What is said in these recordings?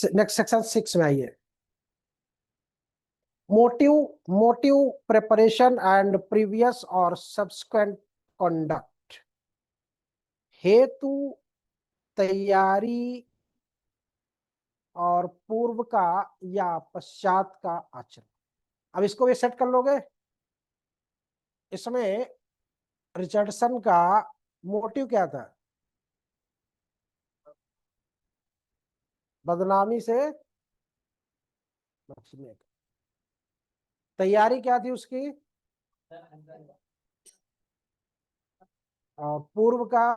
Next section 6 में आइए। Motive motive preparation and previous और सब्सिक्वेंट कंडक्ट। हेतु, तैयारी और पूर्व का या पश्चात का आचरण। अब इसको भी सेट कर लोगे। इसमें रिचर्डसन का मोटिव क्या था? बदनामी से बचने का। तैयारी क्या थी उसकी? और पूर्व का?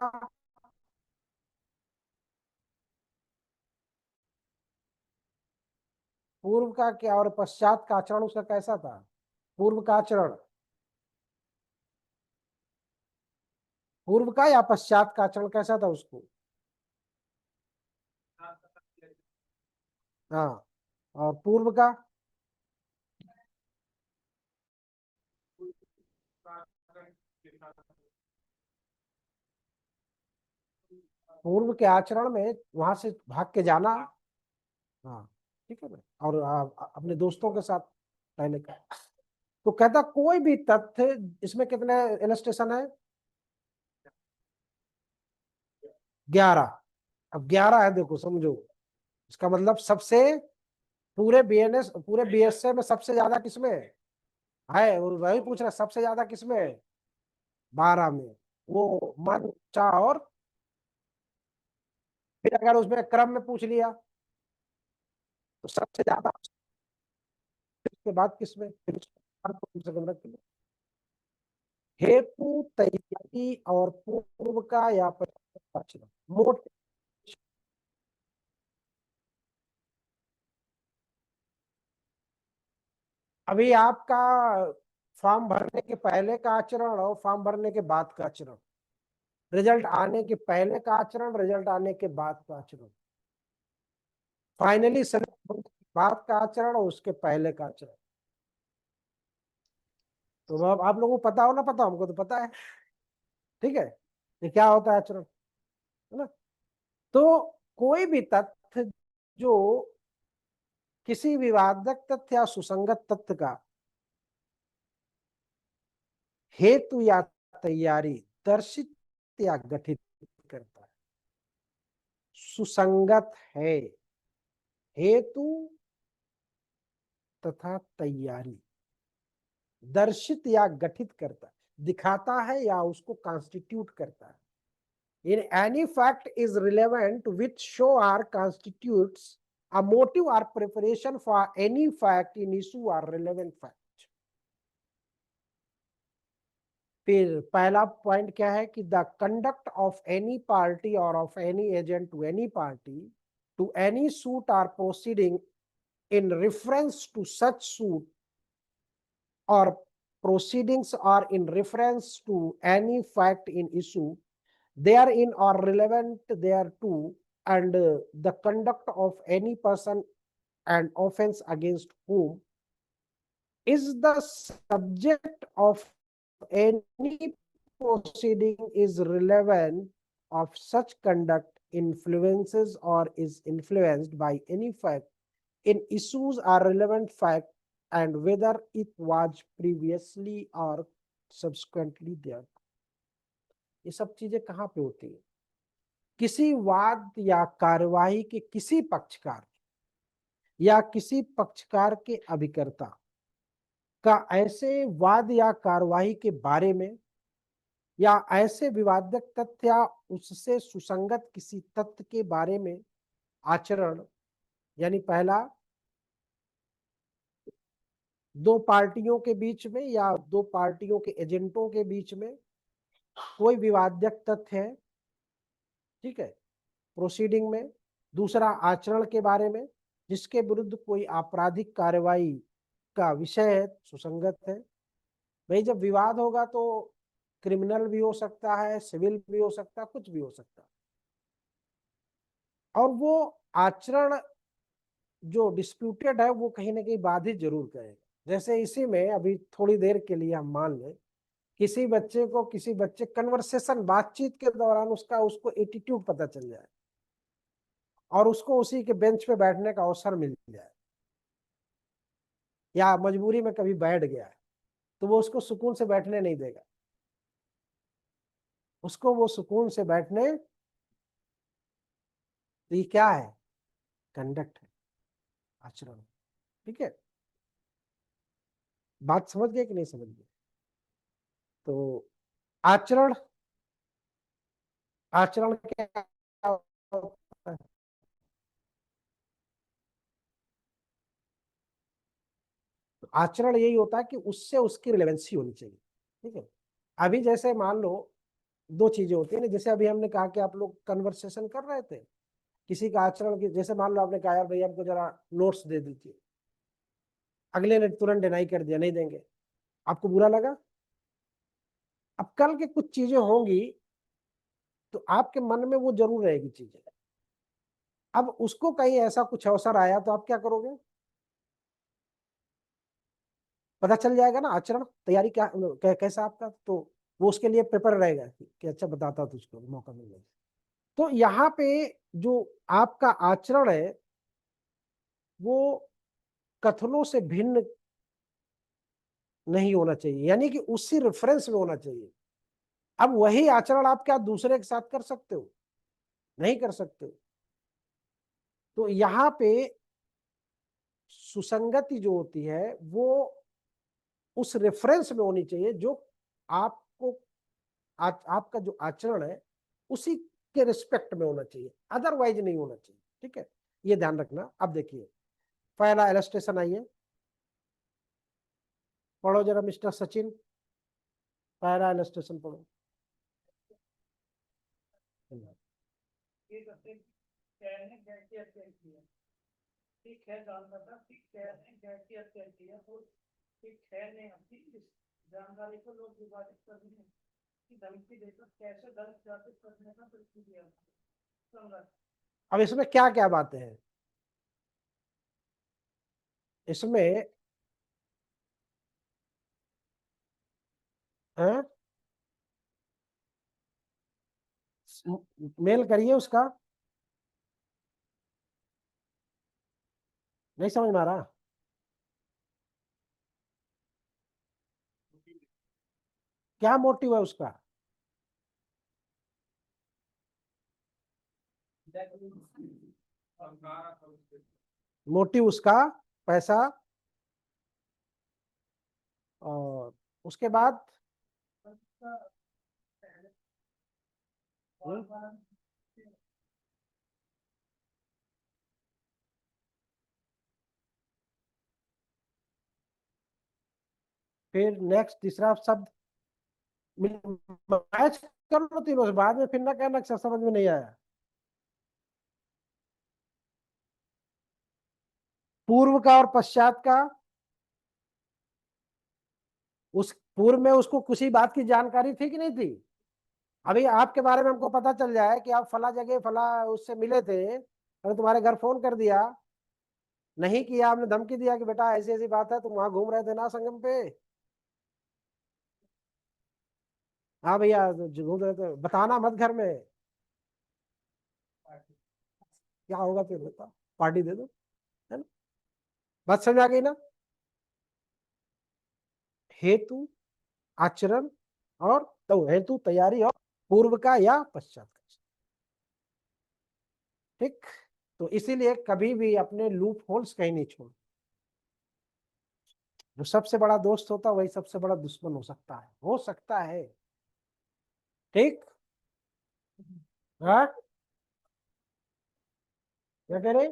पूर्व का क्या और पश्चात का आचरण उसका कैसा था? पूर्व का आचरण, पूर्व का या पश्चात का आचरण कैसा था उसको? हाँ, और पूर्व का? पूर्व के आचरण में वहां से भाग के जाना। हाँ, ठीक है ना। और अपने दोस्तों के साथ पहले का। तो कहता कोई भी तथ्य, इसमें कितने इलस्ट्रेशन है? 11। अब 11 है, देखो समझो। इसका मतलब सबसे, पूरे बीएनएस पूरे बीएसए में सबसे ज्यादा किसमें है? वही पूछ रहा, सबसे ज्यादा किसमें है? 12 में। वो मन, चाह और फिर अगर उसमें क्रम में पूछ लिया तो सबसे ज्यादा, उसके बाद किसमें, फिर उसके बाद कम से कम रख लो। हेतु, तैयारी और पूर्व का या पश्चात। मोट अभी आपका फॉर्म भरने के पहले का आचरण और फॉर्म भरने के बाद का आचरण, रिजल्ट आने के पहले का आचरण, रिजल्ट आने के बाद का आचरण, फाइनली सेलेक्ट होने के बाद का आचरण और उसके पहले का आचरण। तो अब आप लोगों को पता हो ना, पता, हमको तो पता है। ठीक है, ये क्या होता है आचरण, है ना। तो कोई भी तथ्य जो किसी विवादक तथ्य या सुसंगत तथ्य का हेतु या तैयारी दर्शित या गठित करता है, सुसंगत है, हेतु तथा तैयारी दर्शित या गठित करता है, दिखाता है या उसको कॉन्स्टिट्यूट करता है। In any fact is relevant which show or constitutes a motive or preparation for any fact in issue or relevant fact. फिर पहला पॉइंट क्या है कि the conduct of any party और of any agent to any party to any suit or proceeding in reference to such suit or proceedings or in reference to any fact in issue therein are relevant thereto, and the conduct of any person and offense against whom is the subject of any proceeding is relevant of such conduct influences or is influenced by any fact in issues are relevant fact and whether it was previously or subsequently there. ये सब चीजें कहाँ पे होती है? किसी वाद या कार्यवाही के किसी पक्षकार या किसी पक्षकार के अभिकर्ता का ऐसे वाद या कार्यवाही के बारे में या ऐसे विवादक तथ्य या उससे सुसंगत किसी तथ्य के बारे में आचरण, यानी पहला दो पार्टियों के बीच में या दो पार्टियों के एजेंटों के बीच में कोई विवादक तथ्य है, ठीक है, प्रोसीडिंग में। दूसरा आचरण के बारे में जिसके विरुद्ध कोई आपराधिक कार्यवाही का विषय है, सुसंगत है। भाई जब विवाद होगा तो क्रिमिनल भी हो सकता है, सिविल भी हो सकता है, कुछ भी हो सकता है। और वो आचरण जो डिस्प्यूटेड है वो कहीं ना कहीं बाधित जरूर करेगा। जैसे इसी में अभी थोड़ी देर के लिए हम मान लें किसी बच्चे कन्वर्सेशन, बातचीत के दौरान उसका उसको एटीट्यूड पता चल जाए, और उसको उसी के बेंच पे बैठने का अवसर मिल जाए, या मजबूरी में कभी बैठ गया है, तो वो उसको सुकून से बैठने नहीं देगा, उसको वो सुकून से बैठने। तो ये क्या है? कंडक्ट है, आचरण। ठीक है, बात समझ गए कि नहीं समझ गए? तो आचरण, आचरण क्या होता है? तो आचरण यही होता है कि उससे उसकी रिलेवेंसी होनी चाहिए। ठीक है, अभी जैसे मान लो दो चीजें होती है ना, जैसे अभी हमने कहा कि आप लोग कन्वर्सेशन कर रहे थे, किसी का आचरण की, जैसे मान लो आपने कहा यार भैया हमको जरा नोट्स दे दीजिए, अगले ने तुरंत डिनाई कर दिया नहीं देंगे, आपको बुरा लगा। अब कल के कुछ चीजें होंगी तो आपके मन में वो जरूर रहेगी चीजें। अब उसको कहीं ऐसा कुछ अवसर आया तो आप क्या करोगे? पता चल जाएगा ना आचरण, तैयारी क्या कैसा आपका, तो वो उसके लिए प्रिपेयर रहेगा कि अच्छा बताता तुझको मौका मिल जाए। तो यहाँ पे जो आपका आचरण है वो कथनों से भिन्न नहीं होना चाहिए, यानी कि उसी रेफरेंस में होना चाहिए। अब वही आचरण आप क्या दूसरे के साथ कर सकते हो? नहीं कर सकते हो। तो यहाँ पे सुसंगति जो होती है वो उस रेफरेंस में होनी चाहिए जो आपको आपका जो आचरण है उसी के रिस्पेक्ट में होना चाहिए, अदरवाइज नहीं होना चाहिए। ठीक है, ये ध्यान रखना। अब देखिए पहला इलस्ट्रेशन आइए, पढ़ो जरा मिस्टर सचिन, पहला इलस्ट्रेशन पढ़ो। ठीक है जानता था कि कैसे कैसी अत्यंत है वो ठीक है ने अपनी इस जानकारी को लोग विभाजित करने की धमकी देकर कैसे दल स्थापित करने का प्रयत्न किया संघर्ष। अब इसमें क्या क्या बातें हैं? इसमें है, मेल करिए उसका, नहीं समझ में आ रहा? क्या मोटिव है उसका? मोटिव उसका पैसा, और उसके बाद फिर नेक्स्ट तीसरा शब्द मैच कर लो तीनों से, बाद में फिर ना कहना कि समझ में नहीं आया। पूर्व का और पश्चात का, उस पूर्व में उसको किसी बात की जानकारी थी कि नहीं थी? अभी आपके बारे में हमको पता चल जाए कि आप फला जगह फला उससे मिले थे, अरे तुम्हारे घर फोन कर दिया, नहीं किया, आपने धमकी दिया कि बेटा ऐसी ऐसी बात है, तुम वहां घूम रहे थे ना संगम पे, हाँ भैया घूम रहे थे, बताना मत घर में, क्या होगा फिर बता, पार्टी दे दो, है ना? बात समझ आ गई ना? हेतु, आचरण, और तो हेतु तैयारी, और पूर्व का या पश्चात का। ठीक, तो इसीलिए कभी भी अपने लूप होल्स कहीं नहीं छोड़। जो सबसे बड़ा दोस्त होता है वही सबसे बड़ा दुश्मन हो सकता है, हो सकता है। ठीक, हाँ क्या कह रहे?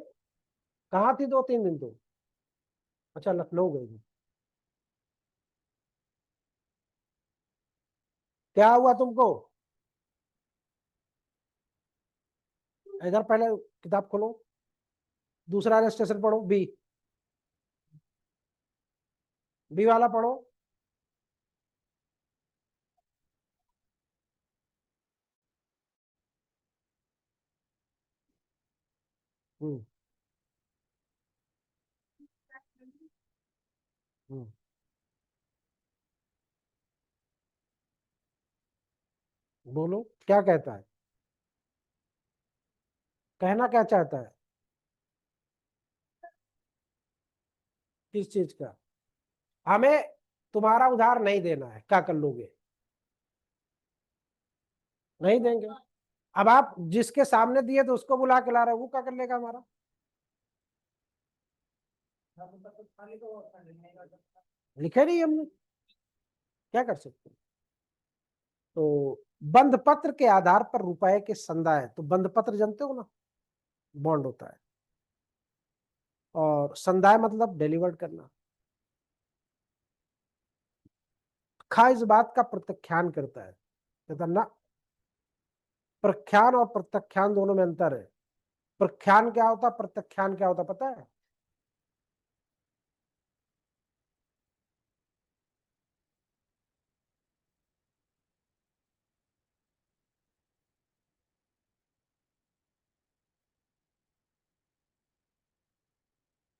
कहाँ थी 2-3 दिन तो? अच्छा लखनऊ गई थी, क्या हुआ तुमको? इधर पहले किताब खोलो, दूसरा रजिस्ट्रेशन पढ़ो, बी, बी वाला पढ़ो। हम्म हम्म, बोलो क्या कहता है? कहना क्या चाहता है, किस चीज का? हमें तुम्हारा उधार नहीं देना है, क्या कर लोगे? नहीं देंगे। अब आप जिसके सामने दिए तो उसको बुला के ला रहे हो, वो क्या कर लेगा हमारा? लिखे नहीं हमने, क्या कर सकते हैं? तो बंध पत्र के आधार पर रुपए के संदा है, तो बंध पत्र जानते हो ना, बॉन्ड होता है, और संदाय मतलब डिलीवर्ड करना। खा इस बात का प्रत्याख्यान करता है, कहता ना, प्रख्यान और प्रत्याख्यान दोनों में अंतर है। प्रख्यान क्या होता, प्रत्याख्यान क्या होता, पता है?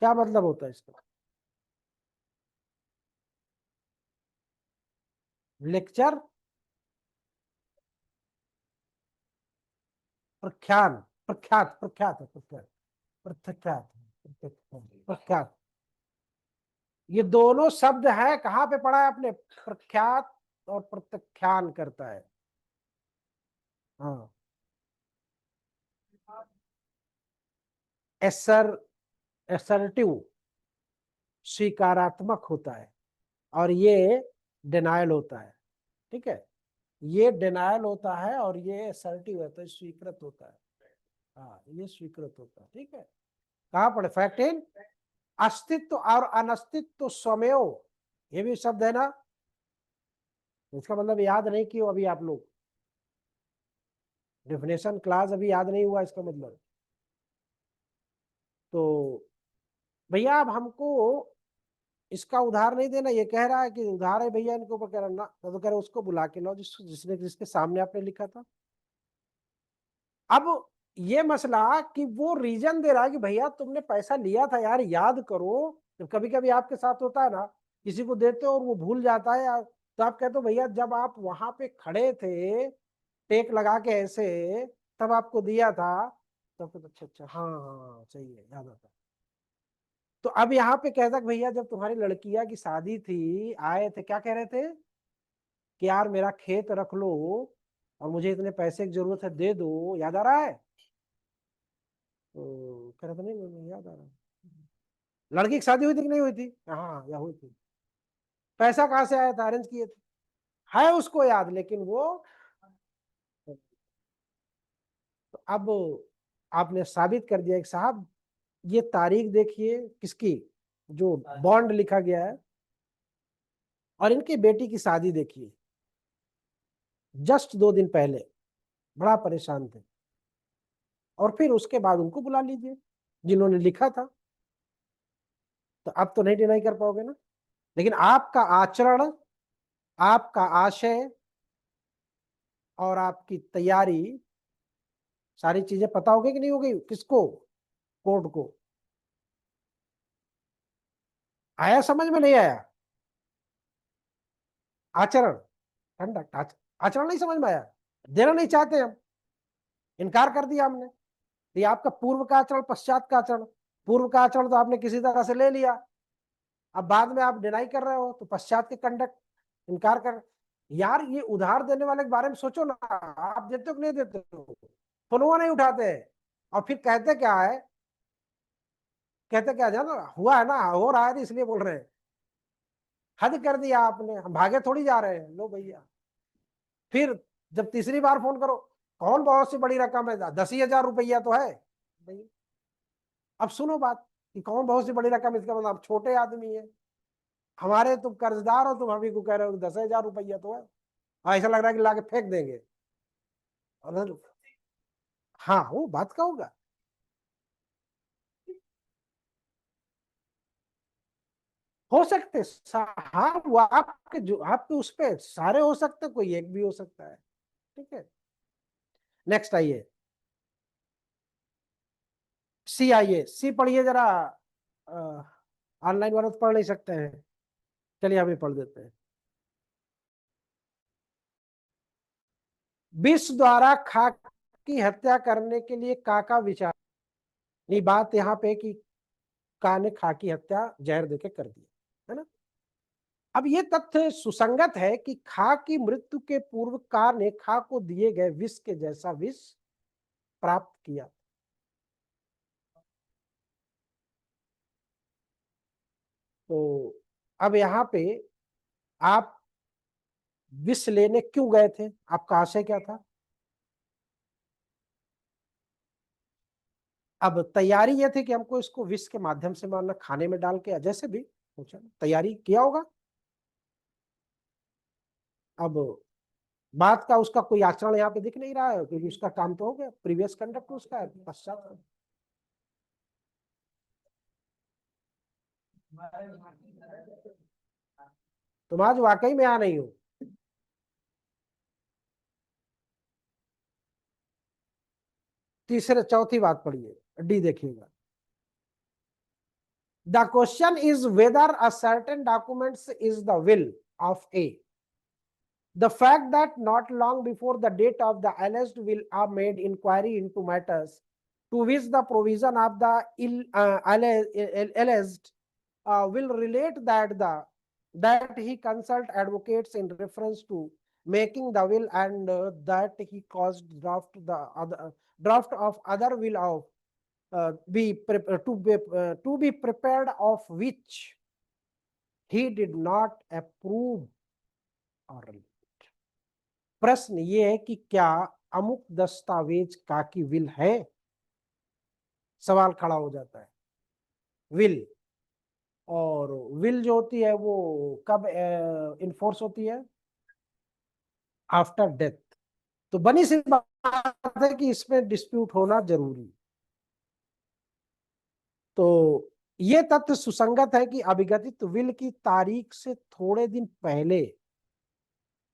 क्या मतलब होता है इसका? लेक्चर, प्रख्यान, प्रख्यात, प्रख्यात है, प्रख्यात, प्रख्यात, प्रख्यात। ये दोनों शब्द है, कहाँ पे पढ़ा है आपने? प्रख्यात और प्रत्याख्यान करता है। हाँ, एसर, एसर्टिव, स्वीकारात्मक होता है, और ये डिनायल होता है। ठीक है, ये डिनायल होता है और ये असर्टिव है, तो स्वीकृत होता है। हाँ, ये स्वीकृत होता है। ठीक है, कहाँ पढ़े? फैक्ट इन अस्तित्व और अनस्तित्व स्वमेव, ये भी शब्द है ना, इसका मतलब याद नहीं किए अभी आप लोग, डेफिनेशन क्लास अभी याद नहीं हुआ इसका मतलब। तो भैया अब हमको इसका उधार नहीं देना, ये कह रहा है कि उधार है भैया इनके ऊपर, कह रहा ना, तो कह रहा उसको बुला के लो जिसने जिसके सामने आपने लिखा था। अब ये मसला कि वो रीजन दे रहा है कि भैया तुमने पैसा लिया था यार, याद करो। जब कभी कभी आपके साथ होता है ना, किसी को देते हो और वो भूल जाता है यार, तो आप कहते हो भैया जब आप वहां पे खड़े थे, टेक लगा के ऐसे, तब आपको दिया था। तो फिर अच्छा अच्छा, हाँ हाँ हाँ, सही है, याद आता है। तो अब यहाँ पे कहता कि भैया जब तुम्हारी लड़कियां की शादी थी, आए थे, क्या कह रहे थे कि यार मेरा खेत रख लो और मुझे इतने पैसे की जरूरत है, दे दो, याद आ रहा है? तो कह रहा था नहीं, नहीं याद आ रहा है। लड़की की शादी हुई थी कि नहीं हुई थी? हाँ, या हुई थी। पैसा कहाँ से आया था? अरेंज किए थे। है उसको याद, लेकिन वो, तो अब आपने साबित कर दिया कि साहब ये तारीख देखिए किसकी, जो बॉन्ड लिखा गया है, और इनकी बेटी की शादी देखिए जस्ट 2 दिन पहले, बड़ा परेशान थे, और फिर उसके बाद उनको बुला लीजिए जिन्होंने लिखा था। तो अब तो नहीं डिनाई कर पाओगे ना, लेकिन आपका आचरण, आपका आशय और आपकी तैयारी, सारी चीजें पता हो गई कि नहीं हो गई किसको? कोर्ट को। आया समझ में? नहीं आया? आचरण, कंडक्ट, आचरण नहीं समझ में आया? देना नहीं चाहते हम, इनकार कर दिया हमने। ये आपका पूर्व का आचरण, पश्चात का आचरण। पूर्व का आचरण तो आपने किसी तरह से ले लिया, अब बाद में आप डिनाई कर रहे हो, तो पश्चात के कंडक्ट, इनकार कर। यार ये उधार देने वाले के बारे में सोचो ना, आप देते हो कि नहीं देते हो? फोनवा नहीं उठाते हैं, और फिर कहते क्या है, कहते क्या, जाना हुआ है ना, हो रहा है ना, इसलिए बोल रहे हैं। हद कर दिया आपने, हम भागे थोड़ी जा रहे हैं, लो भैया। फिर जब तीसरी बार फोन करो, कौन बहुत सी बड़ी रकम है, 10,000 रुपया तो है भैया। अब सुनो बात, कि कौन बहुत सी बड़ी रकम, इसका मतलब आप छोटे आदमी है, हमारे तुम कर्जदार हो, तुम अभी को कह रहे हो 10,000 रुपया तो है। ऐसा लग रहा है कि लाके फेंक देंगे। और हाँ, वो बात का होगा। हो सकते हाँ, वो आपके जो आपके उस पे सारे हो सकते, कोई एक भी हो सकता है। ठीक है, नेक्स्ट आइए, सी आइए, सी पढ़िए जरा। ऑनलाइन वाले तो पढ़ नहीं सकते हैं, चलिए हम ही पढ़ देते हैं। विष द्वारा खा की हत्या करने के लिए का विचार नहीं। बात यहाँ पे कि का ने खा की हत्या जहर देके कर दी, है ना। अब ये तथ्य सुसंगत है कि खा की मृत्यु के पूर्व का ने खा को दिए गए विष के जैसा विष प्राप्त किया। तो अब यहाँ पे आप विष लेने क्यों गए थे, आपका आशय क्या था? अब तैयारी ये थी कि हमको इसको विष के माध्यम से मारना, खाने में डाल के, जैसे भी तैयारी किया होगा। अब बात का उसका कोई आचरण यहाँ पे दिख नहीं रहा है, क्योंकि उसका काम तो हो गया, प्रीवियस कंडक्ट उसका है, पश्चात। तुम आज वाकई में आ नहीं हो। तीसरे चौथी बात पढ़िए, डी देखिएगा। The question is whether a certain documents is the will of A. The fact that not long before the date of the alleged will are made inquiry into matters to which the provision of the alleged will relate that he consult advocates in reference to making the will and that he caused draft of other will of to be prepared of which he did not approve orally। प्रश्न ये है कि क्या अमुक दस्तावेज का की will है? सवाल खड़ा हो जाता है। विल, और विल जो होती है वो कब इन्फोर्स होती है? After death. तो बनी सी बात है कि इसमें डिस्प्यूट होना जरूरी। तो ये तथ्य सुसंगत है कि अभिगतित विल की तारीख से थोड़े दिन पहले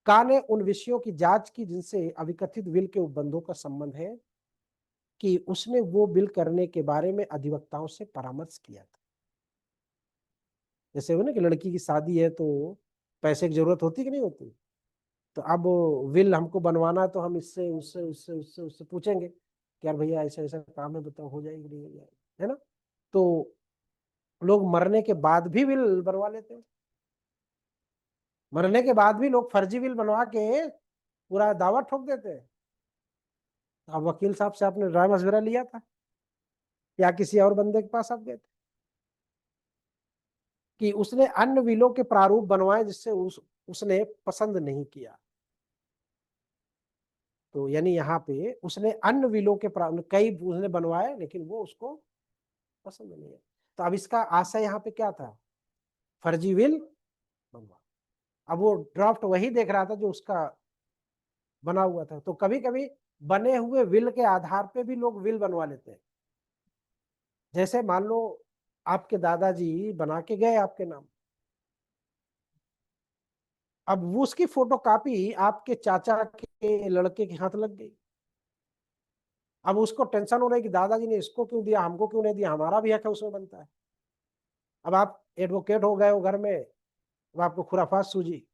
का ने उन विषयों की जांच की जिनसे अभिकथित विल के उपबंधों का संबंध है, कि उसने वो बिल करने के बारे में अधिवक्ताओं से परामर्श किया था। जैसे हो ना कि लड़की की शादी है तो पैसे की जरूरत होती कि नहीं होती, तो अब विल हमको बनवाना है तो हम इससे उससे उससे उससे उससे पूछेंगे कि यार भैया ऐसा ऐसा काम है, बताओ हो जाएगी नहीं हो जाएगी, है ना। तो लोग मरने के बाद भी विल बनवा लेते हैं। मरने के बाद भी लोग फर्जी विल बनवा के पूरा दावा ठोक देते हैं। अब वकील साहब से आपने राय मशविरा लिया था या किसी और बंदे के पास आप गए थे कि उसने अन्य विलों के प्रारूप बनवाए जिससे उसने पसंद नहीं किया? तो यानी यहाँ पे उसने अन्य विलों के कई उसने बनवाए लेकिन वो उसको पसंद नहीं है। तो अब इसका आशय यहाँ पे क्या था? फर्जी विल बनवा। अब वो ड्राफ्ट वही देख रहा था जो उसका बना हुआ था। तो कभी कभी बने हुए विल के आधार पे भी लोग विल बनवा लेते हैं। जैसे मान लो आपके दादाजी बना के गए आपके नाम, अब वो उसकी फोटोकॉपी आपके चाचा के लड़के के हाथ लग गई। अब उसको टेंशन हो रही है कि दादाजी ने इसको क्यों दिया, हमको क्यों नहीं दिया, हमारा भी हक है उसमें बनता है। अब आप एडवोकेट हो गए हो घर में, अब आपको खुराफात सूझी,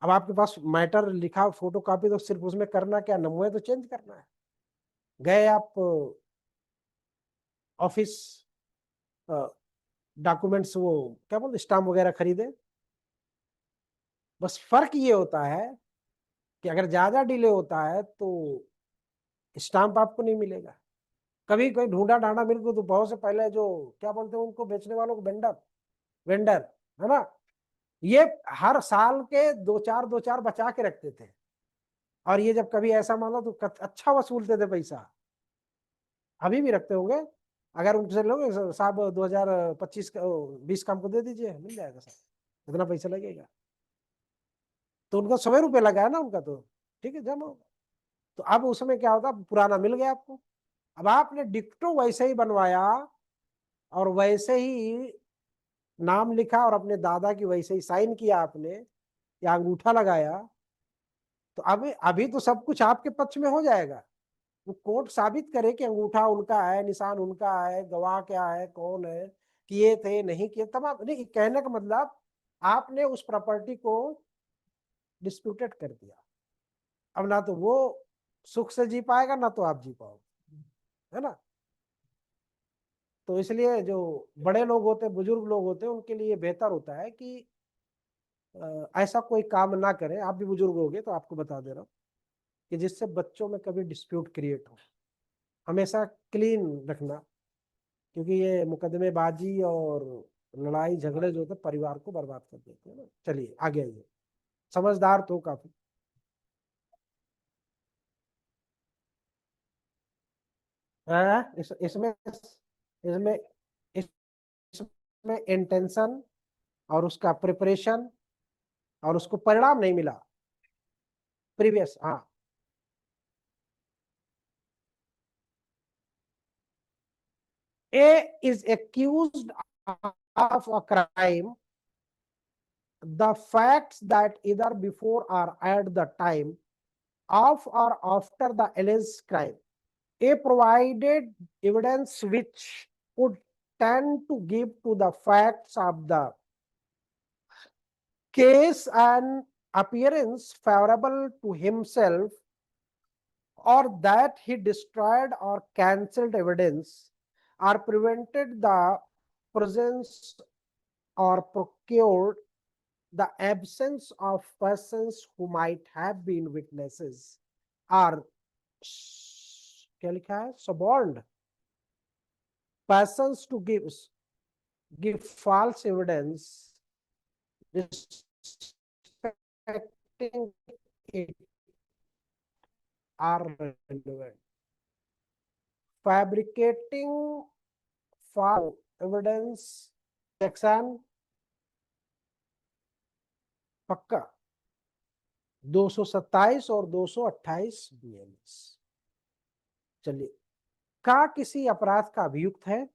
अब आपके पास मैटर लिखा फोटोकॉपी, तो सिर्फ उसमें करना क्या, नमूने तो चेंज करना है। गए आप ऑफिस, डॉक्यूमेंट्स वो क्या बोलते स्टाम्प वगैरह खरीदे। बस फर्क ये होता है कि अगर ज्यादा डिले होता है तो स्टाम्प आपको नहीं मिलेगा। कभी कोई ढूंढा ढांडा मिल गया तो बहुत से पहले जो क्या बोलते हैं उनको बेचने वालों को, वेंडर, वेंडर, है ना, ये हर साल के दो चार बचा के रखते थे। और ये जब कभी ऐसा मानो तो अच्छा वसूलते थे पैसा। अभी भी रखते होंगे। अगर उनसे लोगे साहब 2025 का 20 का हमको दे दीजिए, मिल जाएगा साहब, इतना पैसा लगेगा। तो उनका 100 रुपये लगा है ना उनका, तो ठीक है जमा होगा। तो अब उसमें क्या होता, पुराना मिल गया आपको। अब आपने डिक्टो वैसे ही बनवाया और वैसे ही नाम लिखा और अपने दादा की वैसे ही साइन किया आपने या अंगूठा लगाया, तो अब अभी तो सब कुछ आपके पक्ष में हो जाएगा। वो कोर्ट साबित करे कि अंगूठा उनका है, निशान उनका है, गवाह क्या है, कौन है, किए थे नहीं किए, तमाम। नहीं, कहने का मतलब आपने उस प्रॉपर्टी को डिस्प्यूटेड कर दिया। अब ना तो वो सुख से जी पाएगा ना तो आप जी पाओगे, है ना। तो इसलिए जो बड़े लोग होते हैं, बुजुर्ग लोग होते हैं, उनके लिए बेहतर होता है कि ऐसा कोई काम ना करें। आप भी बुजुर्ग हो गए तो आपको बता दे रहा हूँ कि जिससे बच्चों में कभी डिस्प्यूट क्रिएट हो। हमेशा क्लीन रखना, क्योंकि ये मुकदमेबाजी और लड़ाई झगड़े जो होते हैं परिवार को बर्बाद कर देते हैं ना। चलिए आगे आइए, समझदार तो काफी। इसमें इसमें इसमें इंटेंशन और उसका प्रिपरेशन और उसको परिणाम नहीं मिला प्रीवियस। हाँ, A is accused of a crime. The facts that either before or at the time of or after the alleged crime. A provided evidence which would tend to give to the facts of the case an appearance favorable to himself, or that he destroyed or cancelled evidence or prevented the presence or procured the absence of persons who might have been witnesses are क्या लिखा है suborned persons to give false evidence respecting it are relevant. Fabricating false evidence section पक्का 227 और 228 BNS. चलिए, का किसी अपराध का अभियुक्त है।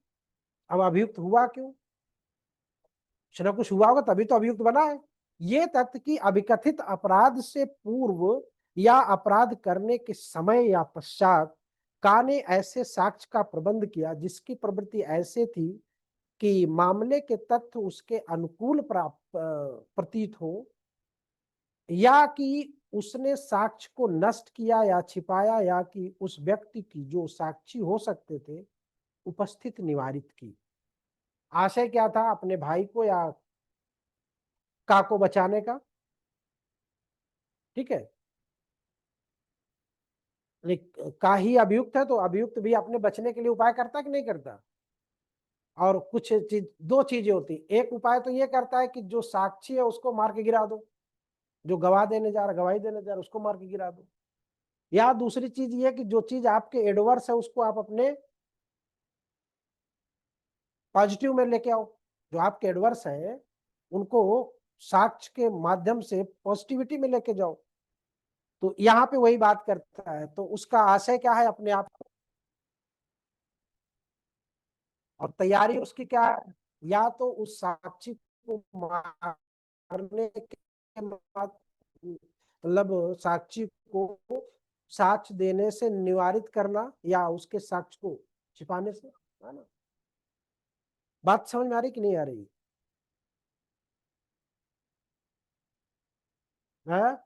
अब अभियुक्त हुआ क्यों, कुछ ना कुछ हुआ होगा तभी तो अभियुक्त बना है। ये तथ्य कि अभिकथित अपराध से पूर्व या अपराध करने के समय या पश्चात का ने ऐसे साक्ष्य का प्रबंध किया जिसकी प्रवृत्ति ऐसे थी कि मामले के तथ्य उसके अनुकूल प्रतीत हो, या कि उसने साक्ष्य को नष्ट किया या छिपाया, या कि उस व्यक्ति की जो साक्षी हो सकते थे उपस्थित निवारित की। आशय क्या था, अपने भाई को या का को बचाने का। ठीक है, लेकिन का ही अभियुक्त है तो अभियुक्त भी अपने बचने के लिए उपाय करता कि नहीं करता। और कुछ चीज, दो चीजें होती, एक उपाय तो ये करता है कि जो साक्षी है उसको मार के गिरा दो, जो गवाह देने जा रहा, गवाही देने जा रहा, उसको मार के गिरा दो। या दूसरी चीज ये कि जो चीज आपके एडवर्स है उसको आप अपने पॉजिटिव में लेके आओ। जो आपके एडवर्स है उनको साक्ष्य के माध्यम से पॉजिटिविटी में लेके जाओ। तो यहाँ पे वही बात करता है, तो उसका आशय क्या है, अपने आप को। और तैयारी उसकी क्या है, या तो उस साक्षी को मारने के बाद, मतलब साक्षी को साक्ष्य देने से निवारित करना, या उसके साक्ष्य को छिपाने से, है ना। बात समझ में आ रही कि नहीं आ रही है।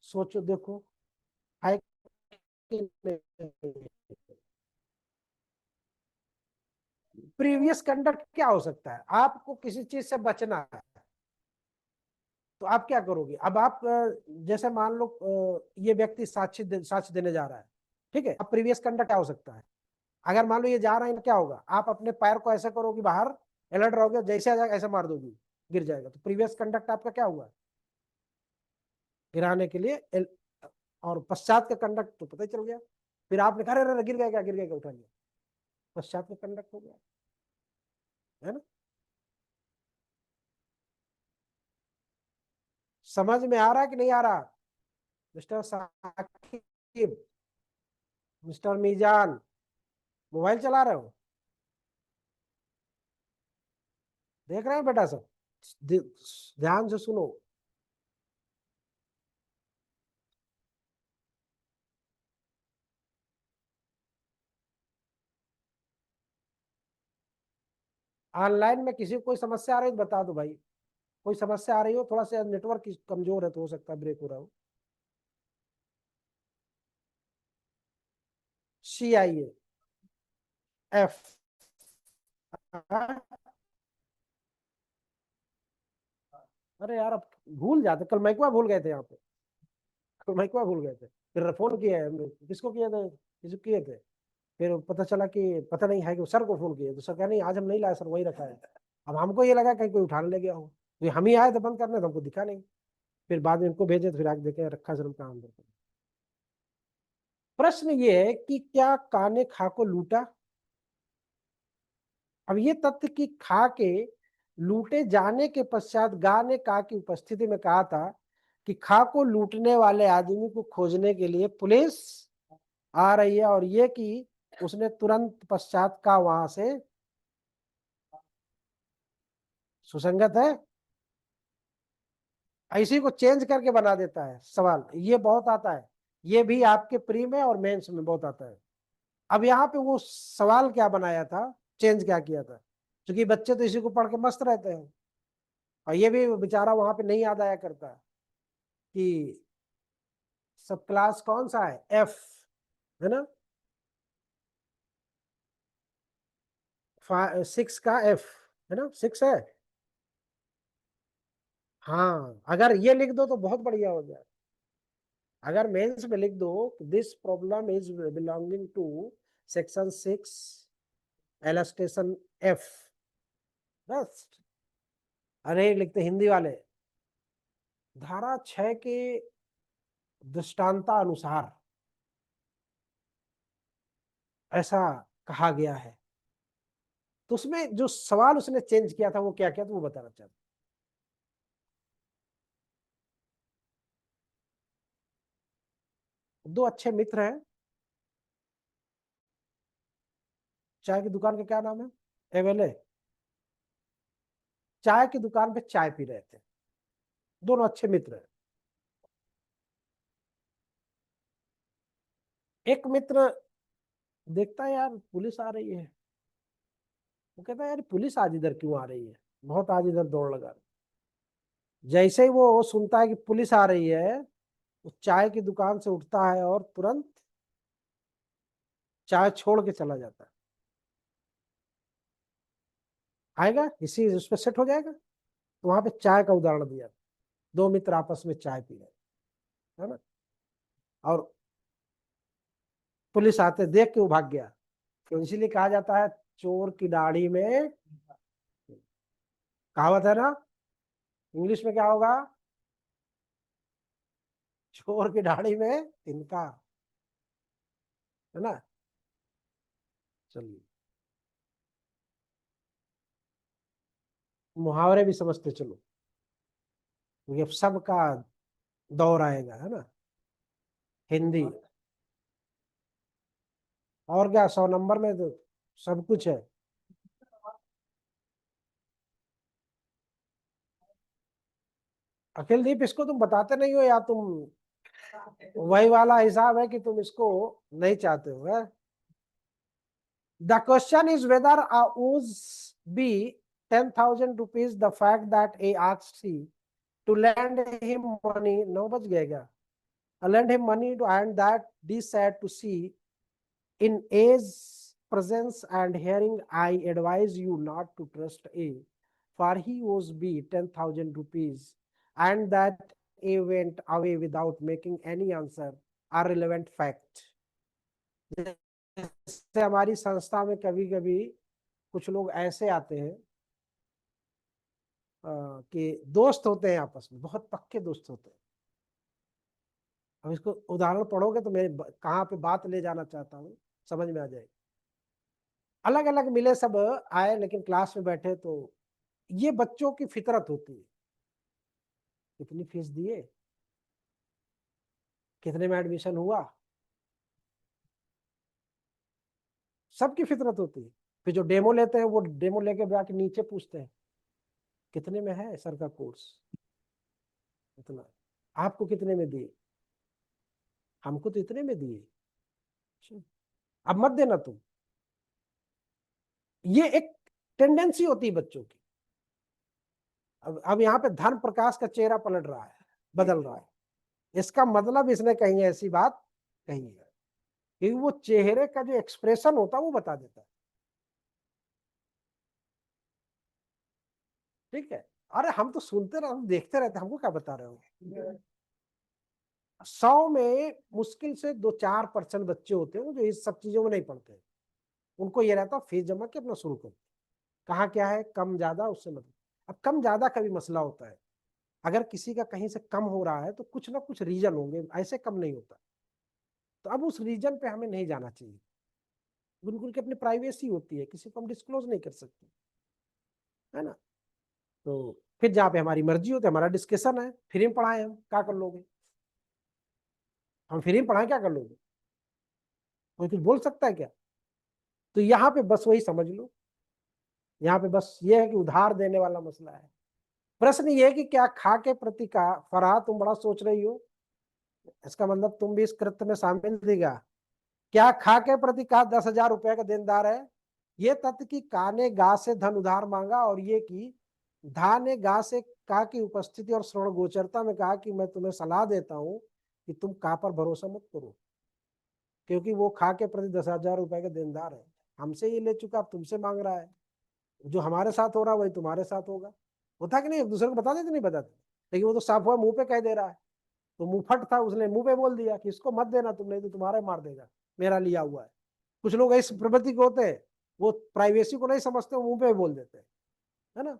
सोचो देखो, है कि नहीं। प्रीवियस कंडक्ट क्या हो सकता है, आपको किसी चीज से बचना है तो आप क्या करोगे। अब आप जैसे मान लो ये व्यक्ति साक्ष्य देने जा रहा है, ठीक है। अब प्रीवियस कंडक्ट क्या हो सकता है, अगर मान लो ये जा रहा है, क्या होगा, आप अपने पैर को ऐसे करोगे बाहर, अलर्ट रहोगे, जैसे आ जाएगा ऐसे मार दोगी, गिर जाएगा। तो प्रीवियस कंडक्ट आपका क्या हुआ, गिराने के लिए और पश्चात का कंडक्ट तो पता ही चल गया। फिर आपने कहा अरे गिर गया क्या, गिर गया क्या, उठा लिया, पश्चात का कंडक्ट हो गया, है ना। समझ में आ रहा है कि नहीं आ रहा, मिस्टर साकिब, मिस्टर मीजान, मोबाइल चला रहे हो, देख रहे हैं बेटा सब, ध्यान से सुनो। ऑनलाइन में किसी को कोई समस्या आ रही है तो बता दो भाई, कोई समस्या आ रही हो, थोड़ा सा नेटवर्क कमजोर है तो हो सकता है ब्रेक हो रहा हो। CIA F। अरे यार अब भूल जाते, कल मैकवा भूल गए थे यहाँ पे, कल मैकवा भूल गए थे, फिर फोन किया है हमने, किसको किए थे, किसको किए थे, फिर पता चला कि पता नहीं है कि सर को फोन किए, तो सर कह नहीं आज हम नहीं लाए सर, वही रखा है। अब हमको ये लगा कहीं कोई उठाने ले गया हो, तो हम ही आए थे बंद करने, तो हमको दिखा नहीं, फिर बाद में इनको भेजे तो फिर आगे देखे रखा सर काम अंदर। प्रश्न ये है कि क्या का ने खा को लूटा। अब ये तथ्य कि खा के लूटे जाने के पश्चात गा ने का की उपस्थिति में कहा था कि खा को लूटने वाले आदमी को खोजने के लिए पुलिस आ रही है, और ये कि उसने तुरंत पश्चात का वहां से, सुसंगत है। इसी को चेंज करके बना देता है सवाल, ये बहुत आता है, ये भी आपके प्री में और मेंस में बहुत आता है। अब यहाँ पे वो सवाल क्या बनाया था, चेंज क्या किया था, क्योंकि बच्चे तो इसी को पढ़ के मस्त रहते हैं, और ये भी बेचारा वहां पे नहीं याद आया करता कि सब क्लास कौन सा है, F है ना, 6 का F है ना, 6 है। हाँ अगर ये लिख दो तो बहुत बढ़िया हो गया, अगर मेंस में लिख दो this problem is belonging to section 6 illustration F, बस। अरे लिखते हिंदी वाले, धारा 6 के दृष्टांता अनुसार ऐसा कहा गया है, तो उसमें जो सवाल उसने चेंज किया था वो क्या क्या, तो वो बताना चाहता। दो अच्छे मित्र हैं, चाय की दुकान का क्या नाम है, एवेले, चाय की दुकान पे चाय पी रहे थे, दोनों अच्छे मित्र हैं। एक मित्र देखता है यार पुलिस आ रही है, वो कहता है यार पुलिस आज इधर क्यों आ रही है, बहुत आज इधर दौड़ लगा रही है। जैसे ही वो सुनता है कि पुलिस आ रही है, वो चाय की दुकान से उठता है और तुरंत चाय छोड़ के चला जाता है। आएगा इसी उस पर सेट हो जाएगा, तो वहां पे चाय का उदाहरण दिया, दो मित्र आपस में चाय पी रहे है ना, और पुलिस आते देख के वो भाग गया, तो इसीलिए कहा जाता है चोर की दाढ़ी में, कहावत है ना, इंग्लिश में क्या होगा, चोर की दाढ़ी में तिनका, है ना। चलिए मुहावरे भी समझते चलो, क्योंकि अब सबका दौर आएगा, है ना। हिंदी, और क्या 100 नंबर में तो सब कुछ है। अखिल दीप इसको तुम बताते नहीं हो, या तुम वही वाला हिसाब है कि तुम इसको नहीं चाहते हो, है? The question is whether owes B 10,000 rupees the fact that A asked C to lend him money. 9 बज गया क्या? Lend him money to, and that D said to C, in A's presence and hearing, I advise you not to trust A, for he owes B 10,000 rupees, and that A went away without making any answer are relevant fact. जैसे हमारी संस्था में कभी कभी कुछ लोग ऐसे आते हैं कि दोस्त होते हैं, आपस में बहुत पक्के दोस्त होते हैं। अब इसको उदाहरण पढ़ोगे तो मैं कहाँ पे बात ले जाना चाहता हूँ समझ में आ जाएगी। अलग अलग मिले सब, आए लेकिन क्लास में बैठे, तो ये बच्चों की फितरत होती है, कितनी फीस दिए, कितने में एडमिशन हुआ, सबकी फितरत होती है। फिर जो डेमो लेते हैं वो डेमो लेके जाके नीचे पूछते हैं कितने में है सर का कोर्स, इतना, आपको कितने में दिए, हमको तो इतने में दिए, अब मत देना तुम। ये एक टेंडेंसी होती है बच्चों की। अब यहाँ पे धर्म प्रकाश का चेहरा पलट रहा है, बदल रहा है, इसका मतलब इसने कहीं ऐसी बात कही है। क्योंकि वो चेहरे का जो एक्सप्रेशन होता है वो बता देता है। ठीक है, अरे हम तो सुनते रहे, हम देखते रहते, हमको क्या बता रहे हो। 100 में मुश्किल से 2-4% बच्चे होते हैं जो इस सब चीजों में नहीं पढ़ते। उनको ये रहता फीस जमा के अपना शुरू करो। कहाँ क्या है कम ज्यादा उससे मतलब। अब कम ज्यादा का भी मसला होता है। अगर किसी का कहीं से कम हो रहा है तो कुछ ना कुछ रीजन होंगे, ऐसे कम नहीं होता। तो अब उस रीजन पे हमें नहीं जाना चाहिए। बिल्कुल की अपनी प्राइवेसी होती है, किसी को हम डिस्क्लोज नहीं कर सकते, है ना। तो फिर जहाँ पे हमारी मर्जी होती है, हमारा डिस्कशन है, फ्री में पढ़ाए, हम क्या कर लोगे, हम फ्री में पढ़ाए क्या कर लोगे, कोई कुछ बोल सकता है क्या। तो यहाँ पे बस वही समझ लो, यहाँ पे बस ये है कि उधार देने वाला मसला है। प्रश्न ये है कि क्या खा के प्रति का फराह तुम बड़ा सोच रही हो, इसका मतलब तुम भी इस कृत्य में शामिल थी क्या। क्या खा के प्रति का 10,000 रुपए का देनदार है। ये तथ्य कि का ने गा से धन उधार मांगा, और ये कि धा ने गा से का की उपस्थिति और श्रवण गोचरता में कहा कि मैं तुम्हें सलाह देता हूं कि तुम का पर भरोसा मत करो, क्योंकि वो खा के प्रति 10,000 रुपए का देनदार है। हमसे ये ले चुका, अब तुमसे मांग रहा है। जो हमारे साथ हो रहा है वही तुम्हारे साथ होगा। होता कि नहीं, एक दूसरे को बता देते नहीं बताते, लेकिन वो तो साफ हुआ मुंह पे कह दे रहा है। तो मुंहफट था, उसने मुंह पे बोल दिया कि इसको मत देना तुम, नहीं तो तुम्हारा मार देगा, मेरा लिया हुआ है। कुछ लोग इस प्रवृत्ति के होते हैं, वो प्राइवेसी को नहीं समझते, वो मुंह पे बोल देते हैं, है ना।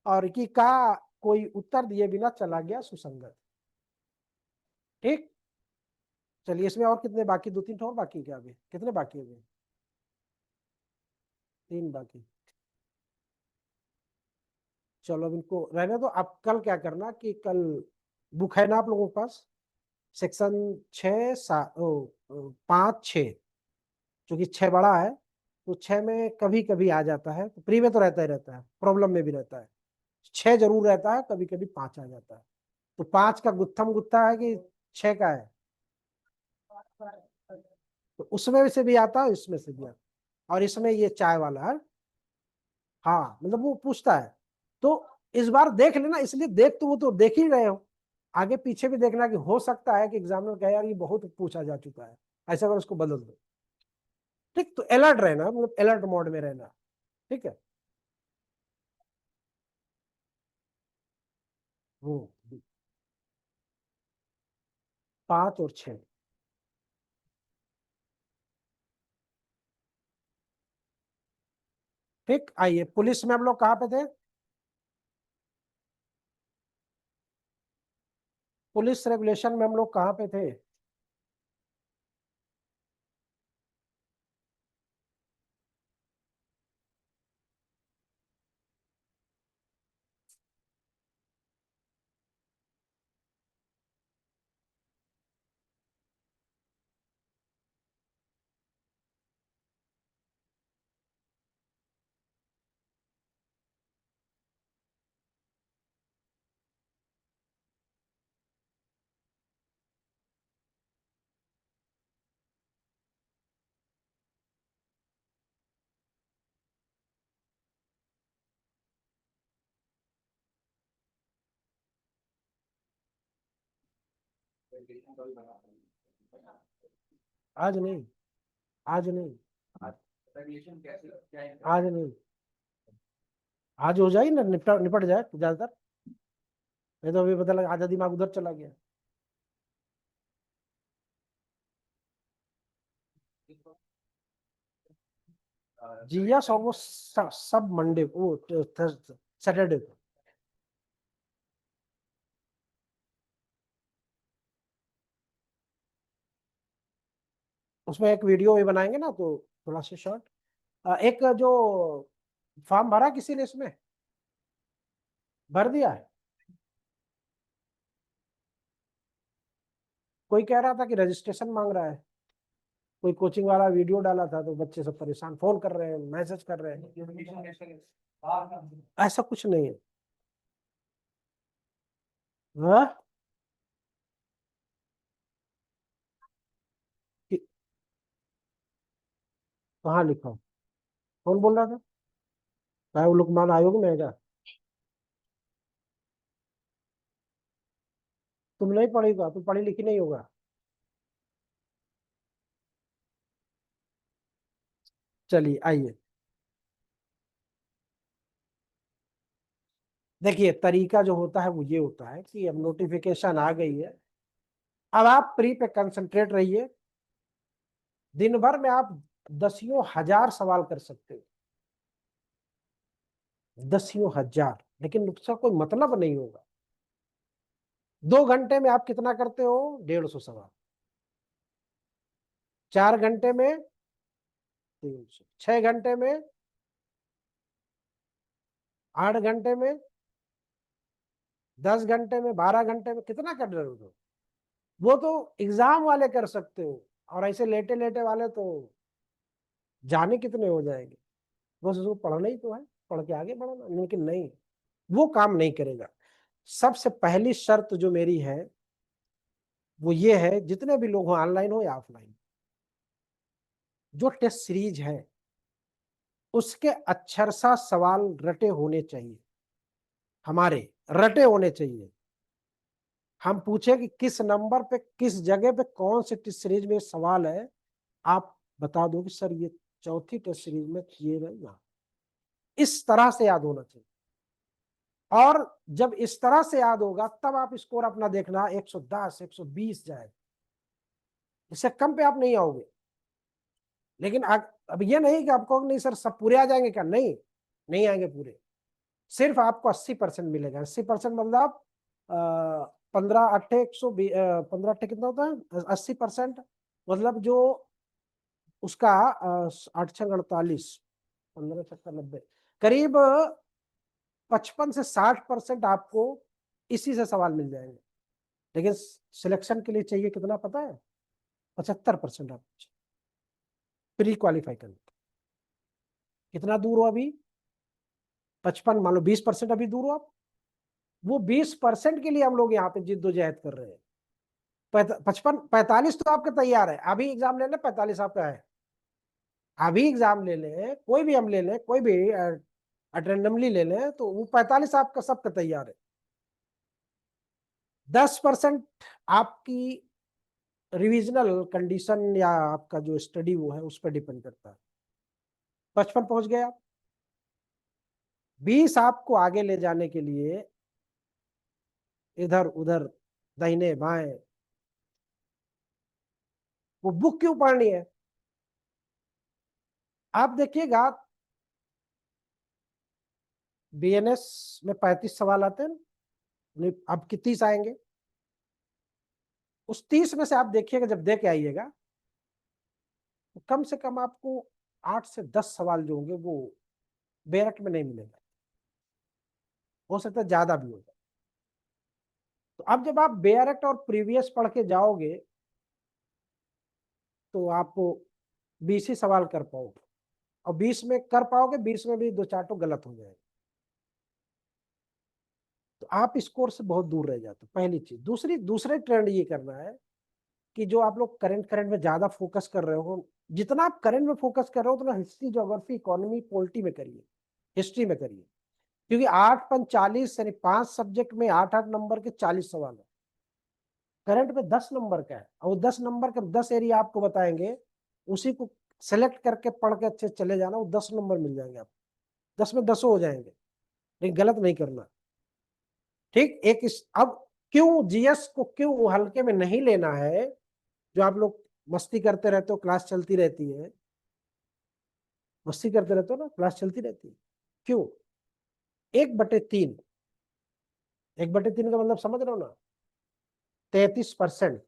और कि का कोई उत्तर दिए बिना चला गया सुसंगत। ठीक, चलिए इसमें और कितने बाकी, 2-3 और बाकी क्या, अभी कितने बाकी है अभी, 3 बाकी। चलो अब इनको रहने दो। अब कल क्या करना कि कल बुक है ना आप लोगों के पास, सेक्शन 5-6, क्योंकि 6 बड़ा है, तो 6 में कभी कभी आ जाता है, तो प्री में तो रहता ही रहता है, प्रॉब्लम में भी रहता है। 6 जरूर रहता है, कभी कभी 5 आ जाता है। तो 5 का गुत्थम गुत्था है कि 6 का है, तो उसमें से भी आता है, इसमें से भी आता है। और इसमें ये चाय वाला है, हाँ मतलब वो पूछता है। तो इस बार देख लेना, इसलिए देख तो वो तो देख ही रहे हो, आगे पीछे भी देखना कि हो सकता है कि एग्जामिनर कहे यार ये बहुत पूछा जा चुका है, ऐसा अगर उसको बदल दो। ठीक, तो अलर्ट रहना, मतलब अलर्ट मोड में रहना। ठीक है। हम्म 5 और 6। ठीक, आइए पुलिस में हम लोग कहाँ पे थे, पुलिस रेगुलेशन में हम लोग कहाँ पे थे। आज नहीं, आज नहीं, आज नहीं, आज हो जाए ना, निपट निपट जाए ज्यादातर। नहीं तो अभी पता लगा आधा दिमाग उधर चला गया। जी यस, और वो सब मंडे को, वो सैटरडे को। उसमें एक वीडियो भी बनाएंगे ना, तो थोड़ा सा शॉर्ट। एक जो फॉर्म भरा किसी ने इसमें, भर दिया है। कोई कह रहा था कि रजिस्ट्रेशन मांग रहा है, कोई कोचिंग वाला वीडियो डाला था, तो बच्चे सब परेशान, फोन कर रहे हैं, मैसेज कर रहे हैं। ऐसा कुछ नहीं है। हाँ? कि- कहाँ लिखा हो? कौन बोल रहा था, क्या वो लुकमान आयोग में है क्या। तुम नहीं पढ़ेगा, तुम पढ़ी लिखी नहीं होगा। चलिए आइए, देखिए तरीका जो होता है वो ये होता है कि अब नोटिफिकेशन आ गई है, अब आप प्री पे कंसंट्रेट रहिए। दिन भर में आप दसियों हजार सवाल कर सकते हो, दसियों हजार, लेकिन उसका कोई मतलब नहीं होगा। 2 घंटे में आप कितना करते हो? 150 सवाल। 4 घंटे में 300, 6 घंटे में, 8 घंटे में, 10 घंटे में, 12 घंटे में, कितना कर रहे हो? वो तो एग्जाम वाले कर सकते हो, और ऐसे लेटे लेटे वाले तो जाने कितने हो जाएंगे। बस उसको पढ़ना ही तो है, पढ़ के आगे बढ़ना, लेकिन नहीं, वो काम नहीं करेगा। सबसे पहली शर्त जो मेरी है वो ये है, जितने भी लोग हो, ऑनलाइन हो या ऑफलाइन, जो टेस्ट सीरीज है उसके अक्षरशः सवाल रटे होने चाहिए, हमारे रटे होने चाहिए। हम पूछे कि किस नंबर पे, किस जगह पे, कौन से टेस्ट सीरीज में सवाल है, आप बता दो कि सर ये चौथी टेस्ट सीरीज में ये रहा। इस तरह से याद होना चाहिए, और जब इस तरह से याद होगा तब आप स्कोर अपना देखना 110 120 जाए, इससे कम पे आप नहीं आओगे। लेकिन अब ये नहीं कि आपको नहीं सर सब पूरे आ जाएंगे, क्या? नहीं, नहीं आएंगे पूरे, सिर्फ आपको 80% मिलेगा। 80% मतलब आप 15 अट्ठे 15 अट्ठे कितना होता है? 80%, मतलब जो उसका 8 6 48, 15 70 90, करीब 55 से 60% आपको इसी से सवाल मिल जाएंगे। लेकिन सिलेक्शन के लिए चाहिए कितना पता है? 75% आपको प्री क्वालिफाई करने। कितना दूर हो अभी? 55, मान लो 20% अभी दूर हो आप। वो 20% के लिए हम लोग यहाँ पे जिद्दोजहद कर रहे हैं। 55 45 तो आपका तैयार है, अभी एग्जाम ले लें 45 आपका है। अभी एग्जाम ले लें, कोई भी हम ले लें, कोई भी रैंडमली ले लें, तो वो 45 आपका सबका तैयार है। 10% आपकी रिविजनल कंडीशन या आपका जो स्टडी वो है उस पर डिपेंड करता है। 55 पहुंच गए आप। 20 आपको आगे ले जाने के लिए इधर उधर, दाहिने बाएं, वो बुक क्यों पढ़नी है? आप देखिएगा, बीएनएस में 35 सवाल आते हैं ना, अब कि 30 आएंगे। उस 30 में से आप देखिएगा, जब दे के आइएगा तो कम से कम आपको 8 से 10 सवाल जो होंगे वो बेरट में नहीं मिलेगा, हो सकता है ज्यादा भी हो जाए। तो अब जब आप बेरट और प्रीवियस पढ़ के जाओगे तो आपको 20 ही सवाल कर पाओगे, और 20 में कर पाओगे, 20 में भी 2 4 तो गलत हो जाएगा, तो आप स्कोर से बहुत दूर रह जाते हो। पहली चीज। दूसरे ट्रेंड ये करना है कि जो आप लोग करंट में ज्यादा फोकस कर रहे हो, जितना आप करंट में फोकस कर रहे हो उतना हिस्ट्री, ज्योग्राफी, इकोनॉमी, पॉलिटी में करिए, हिस्ट्री में करिए। क्योंकि 8 5 40 यानी 5 सब्जेक्ट में 8 8 नंबर के 40 सवाल है। करंट में 10 नंबर का है, और 10 नंबर का 10 एरिया आपको बताएंगे, उसी को सेलेक्ट करके पढ़ के अच्छे चले जाना, वो 10 नंबर मिल जाएंगे आपको, 10 में 10 हो जाएंगे। लेकिन गलत नहीं करना, ठीक? अब क्यों जीएस को क्यों हल्के में नहीं लेना है? जो आप लोग मस्ती करते रहते हो, क्लास चलती रहती है, मस्ती करते रहते हो ना, क्लास चलती रहती है, क्यों? 1/3, 1/3 का मतलब समझ रहे हो ना? 33%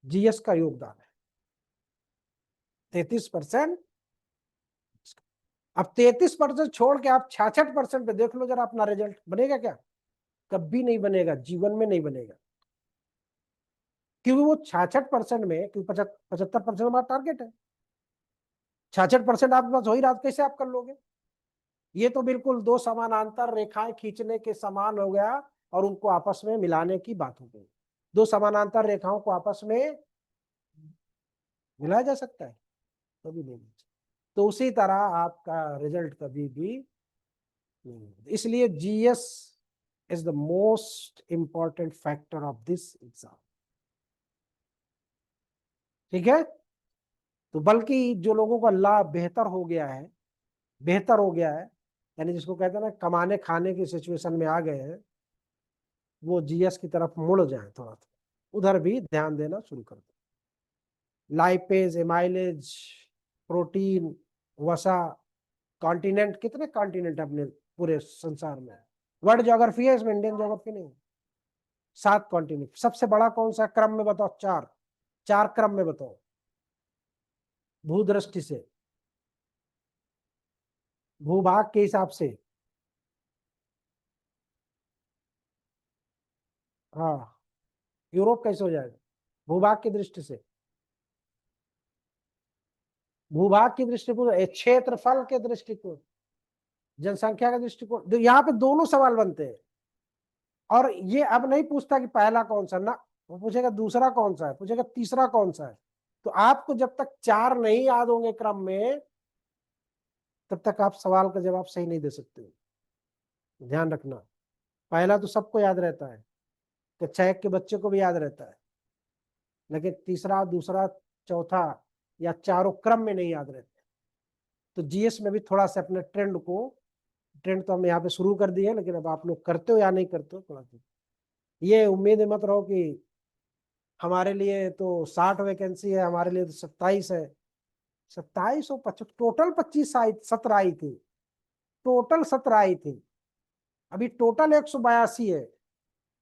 जीएस का योगदान है, 33%। अब 33% छोड़ के आप 66% पे देख लो जरा, अपना रिजल्ट बनेगा क्या? कभी नहीं बनेगा, जीवन में नहीं बनेगा। क्योंकि वो 66% में, क्योंकि 75% हमारा टारगेट है, 66% आपके पास हो ही रहा, कैसे आप कर लोगे? ये तो बिल्कुल दो समानांतर रेखाएं खींचने के समान हो गया, और उनको आपस में मिलाने की बात हो गई। दो समानांतर रेखाओं को आपस में मिलाया जा सकता है? कभी नहीं। तो उसी तरह आपका रिजल्ट कभी भी नहीं। इसलिए GS is the most important factor of this exam. ठीक है? तो बल्कि जो लोगों का लाभ बेहतर हो गया है, बेहतर हो गया है, यानी जिसको कहते हैं ना कमाने खाने की सिचुएशन में आ गए हैं, वो जीएस की तरफ मुड़ जाए, थोड़ा थोड़ा उधर भी ध्यान देना शुरू कर दे। लाइपेज, एमाइलेज, प्रोटीन, वसा, कॉन्टिनेंट, कितने कॉन्टिनेंट अपने पूरे संसार में? वर्ल्ड ज्योग्राफी है इसमें, इंडियन ज्योग्राफी नहीं। 7 कॉन्टिनेंट। सबसे बड़ा कौन सा क्रम में बताओ? 4, 4 क्रम में बताओ भूदृष्टि से, भूभाग के हिसाब से। हाँ, यूरोप कैसे हो जाएगा भूभाग की दृष्टि से? भूभाग की दृष्टिकोण, क्षेत्रफल के दृष्टिकोण, जनसंख्या का दृष्टिकोण, यहाँ पे दोनों सवाल बनते हैं। और ये अब नहीं पूछता कि पहला कौन सा, ना वो पूछेगा दूसरा कौन सा है, पूछेगा तीसरा कौन सा है। तो आपको जब तक 4 नहीं याद होंगे क्रम में, तब तक आप सवाल का जवाब सही नहीं दे सकते। ध्यान रखना, पहला तो सबको याद रहता है, कक्षा 1 के बच्चे को भी याद रहता है, लेकिन तीसरा, दूसरा, चौथा या चारों क्रम में नहीं याद रहते। तो जीएस में भी थोड़ा सा अपने ट्रेंड को, ट्रेंड तो हम यहाँ पे शुरू कर दिए, लेकिन अब आप लोग करते हो या नहीं करते हो थोड़ा सा, ये उम्मीद मत रहो कि हमारे लिए तो 60 वैकेंसी है, हमारे लिए तो 27 है। 27 और 25, टोटल 25 आई, 17 आई थी, टोटल 17 आई थी। अभी टोटल 182 है।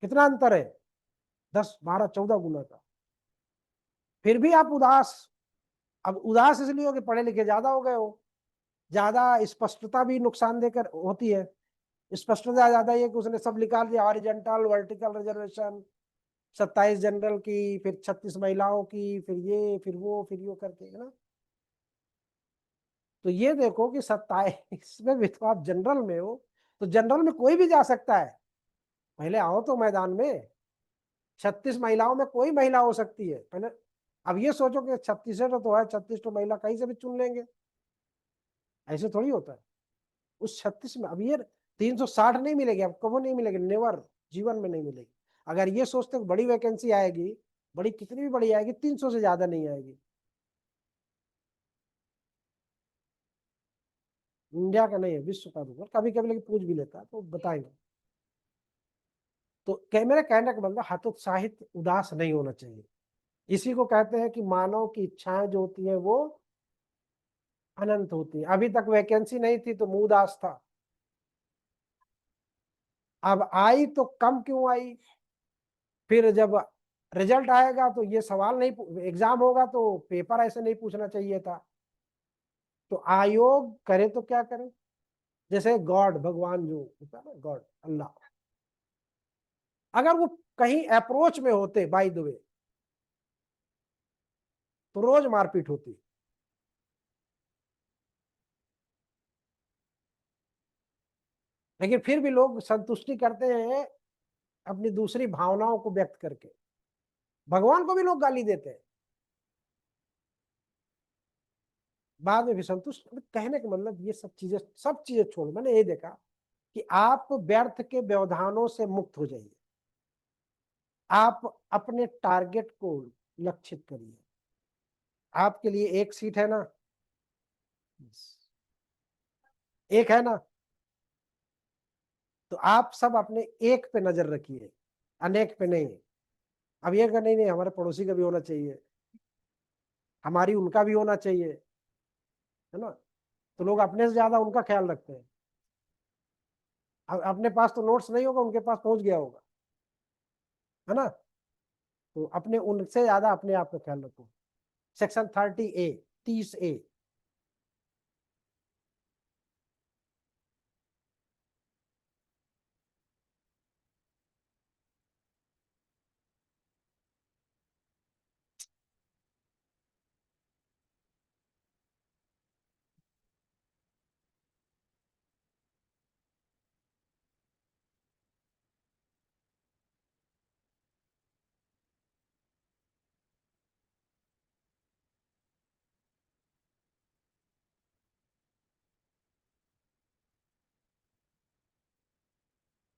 कितना अंतर है? 10, 12, 14 गुना का। फिर भी आप उदास। अब उदास इसलिए हो कि पढ़े लिखे ज्यादा हो गए हो। ज्यादा स्पष्टता भी नुकसान देकर होती है। स्पष्टता ज्यादा ये कि उसने सब निकाल दिया, हॉरिजॉन्टल वर्टिकल रिजर्वेशन, 27 जनरल की, फिर 36 महिलाओं की, फिर ये, फिर वो, फिर यो करके, है ना। तो ये देखो कि 27 में भी तो आप जनरल में हो, तो जनरल में कोई भी जा सकता है। पहले आओ तो मैदान में। 36 महिलाओं में कोई महिला हो सकती है पहले। अब ये सोचो कि 36 तो है, 36 तो महिला कहीं से भी चुन लेंगे, ऐसे थोड़ी होता है। उस 36 में अब ये 360 नहीं मिलेगी, अब कभी नहीं मिलेगी, नेवर, जीवन में नहीं मिलेगी। अगर ये सोचते हो बड़ी वैकेंसी आएगी, बड़ी कितनी भी बड़ी आएगी, 300 से ज्यादा नहीं आएगी। इंडिया का नहीं है, विश्व का दूंगा कभी कभी, लेकिन पूछ भी लेता है तो बताएंगे। तो मेरा कहने का मतलब हतोत्साहित, उदास नहीं होना चाहिए। इसी को कहते हैं कि मानव की इच्छाएं जो होती है वो अनंत होती है। अभी तक वैकेंसी नहीं थी तो मुंह उदास था, अब आई तो कम क्यों आई? फिर जब रिजल्ट आएगा तो ये सवाल नहीं, एग्जाम होगा तो पेपर ऐसे नहीं पूछना चाहिए था। तो आयोग करे तो क्या करे? जैसे गॉड, भगवान जो होता है ना, गॉड, अल्लाह, अगर वो कहीं अप्रोच में होते बाय द वे, तो रोज मारपीट होती। लेकिन फिर भी लोग संतुष्टि करते हैं अपनी दूसरी भावनाओं को व्यक्त करके। भगवान को भी लोग गाली देते हैं, बाद में भी संतुष्ट। कहने का मतलब ये सब चीजें छोड़, मैंने ये देखा कि आप व्यर्थ के व्यवधानों से मुक्त हो जाइए। आप अपने टारगेट को लक्षित करिए। आपके लिए एक सीट है ना, एक है ना, तो आप सब अपने एक पे नजर रखिए, अनेक पे नहीं। अब ये नहीं नहीं हमारे पड़ोसी का भी होना चाहिए, हमारी उनका भी होना चाहिए, है ना। तो लोग अपने से ज्यादा उनका ख्याल रखते हैं। अब अपने पास तो नोट्स नहीं होगा, उनके पास पहुंच गया होगा, है ना। तो अपने उनसे ज्यादा अपने आप का ख्याल रखो। Section 30A, 30A।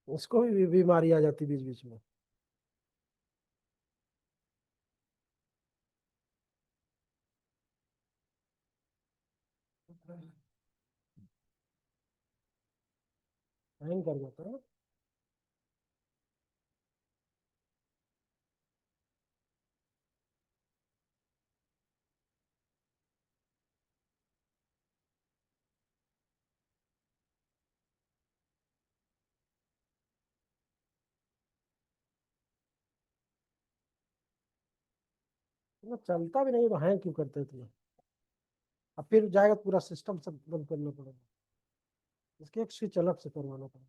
उसको भी बीमारी आ जाती बीच बीच में। हैंग कर जाता है। वो चलता भी नहीं तो हैंग क्यों करते थे? अब फिर जाएगा पूरा सिस्टम सब बंद करना पड़ेगा, इसके एक स्विच अलग से करवाना पड़ेगा।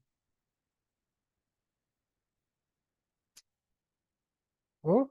हम्म।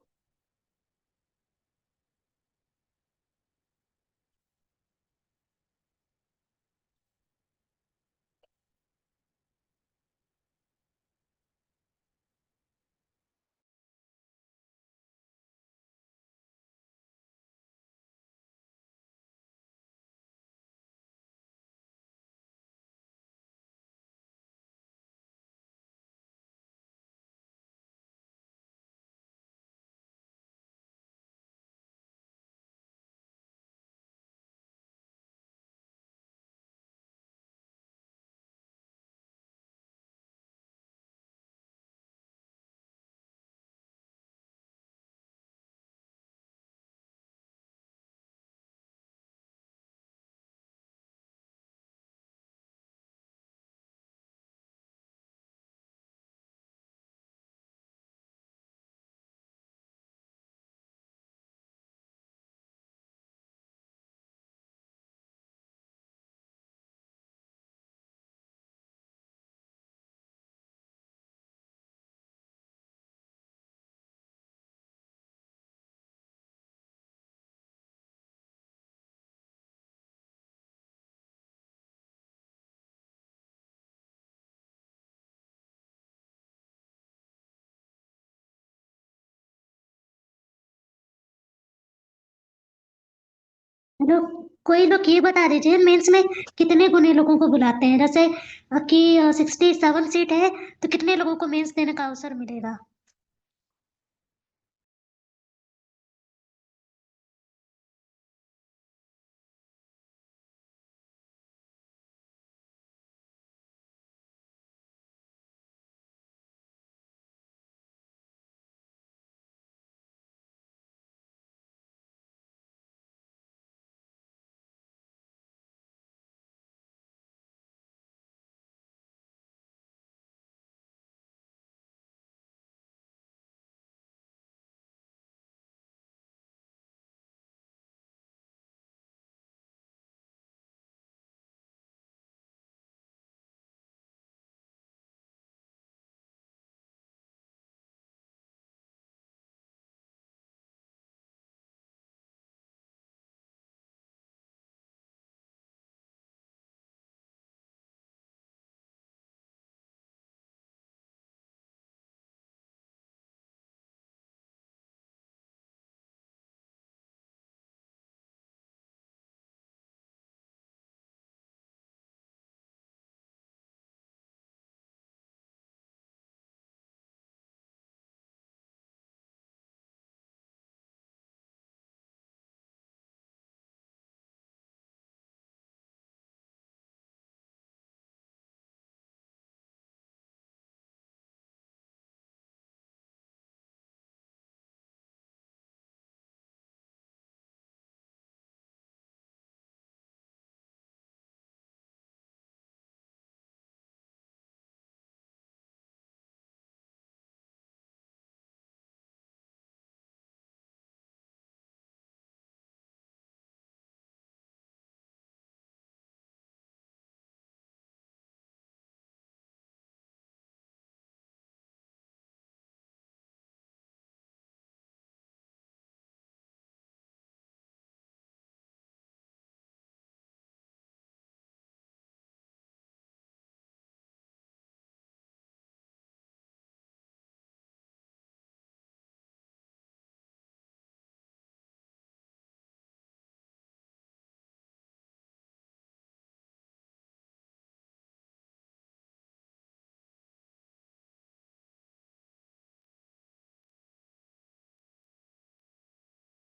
हेलो, कोई लोग ये बता दीजिए मेंस में कितने गुने लोगों को बुलाते हैं, जैसे कि 67 सीट है तो कितने लोगों को मेंस देने का अवसर मिलेगा?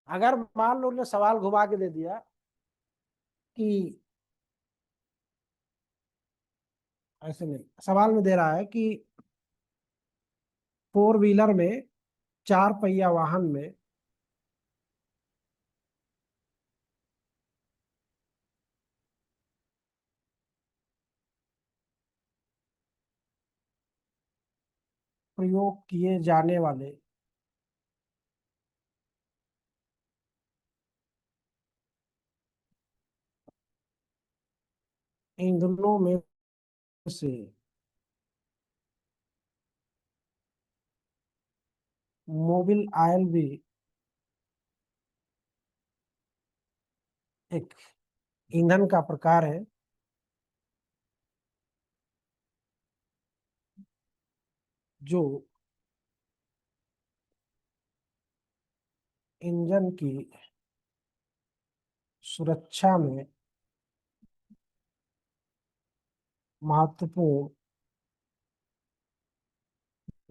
अगर मान लो ने सवाल घुमा के दे दिया कि ऐसे नहीं, सवाल में दे रहा है कि 4 व्हीलर में, 4 पहिया वाहन में प्रयोग किए जाने वाले ईंधनों में से मोबिल ऑयल भी एक ईंधन का प्रकार है जो इंजन की सुरक्षा में महत्वपूर्ण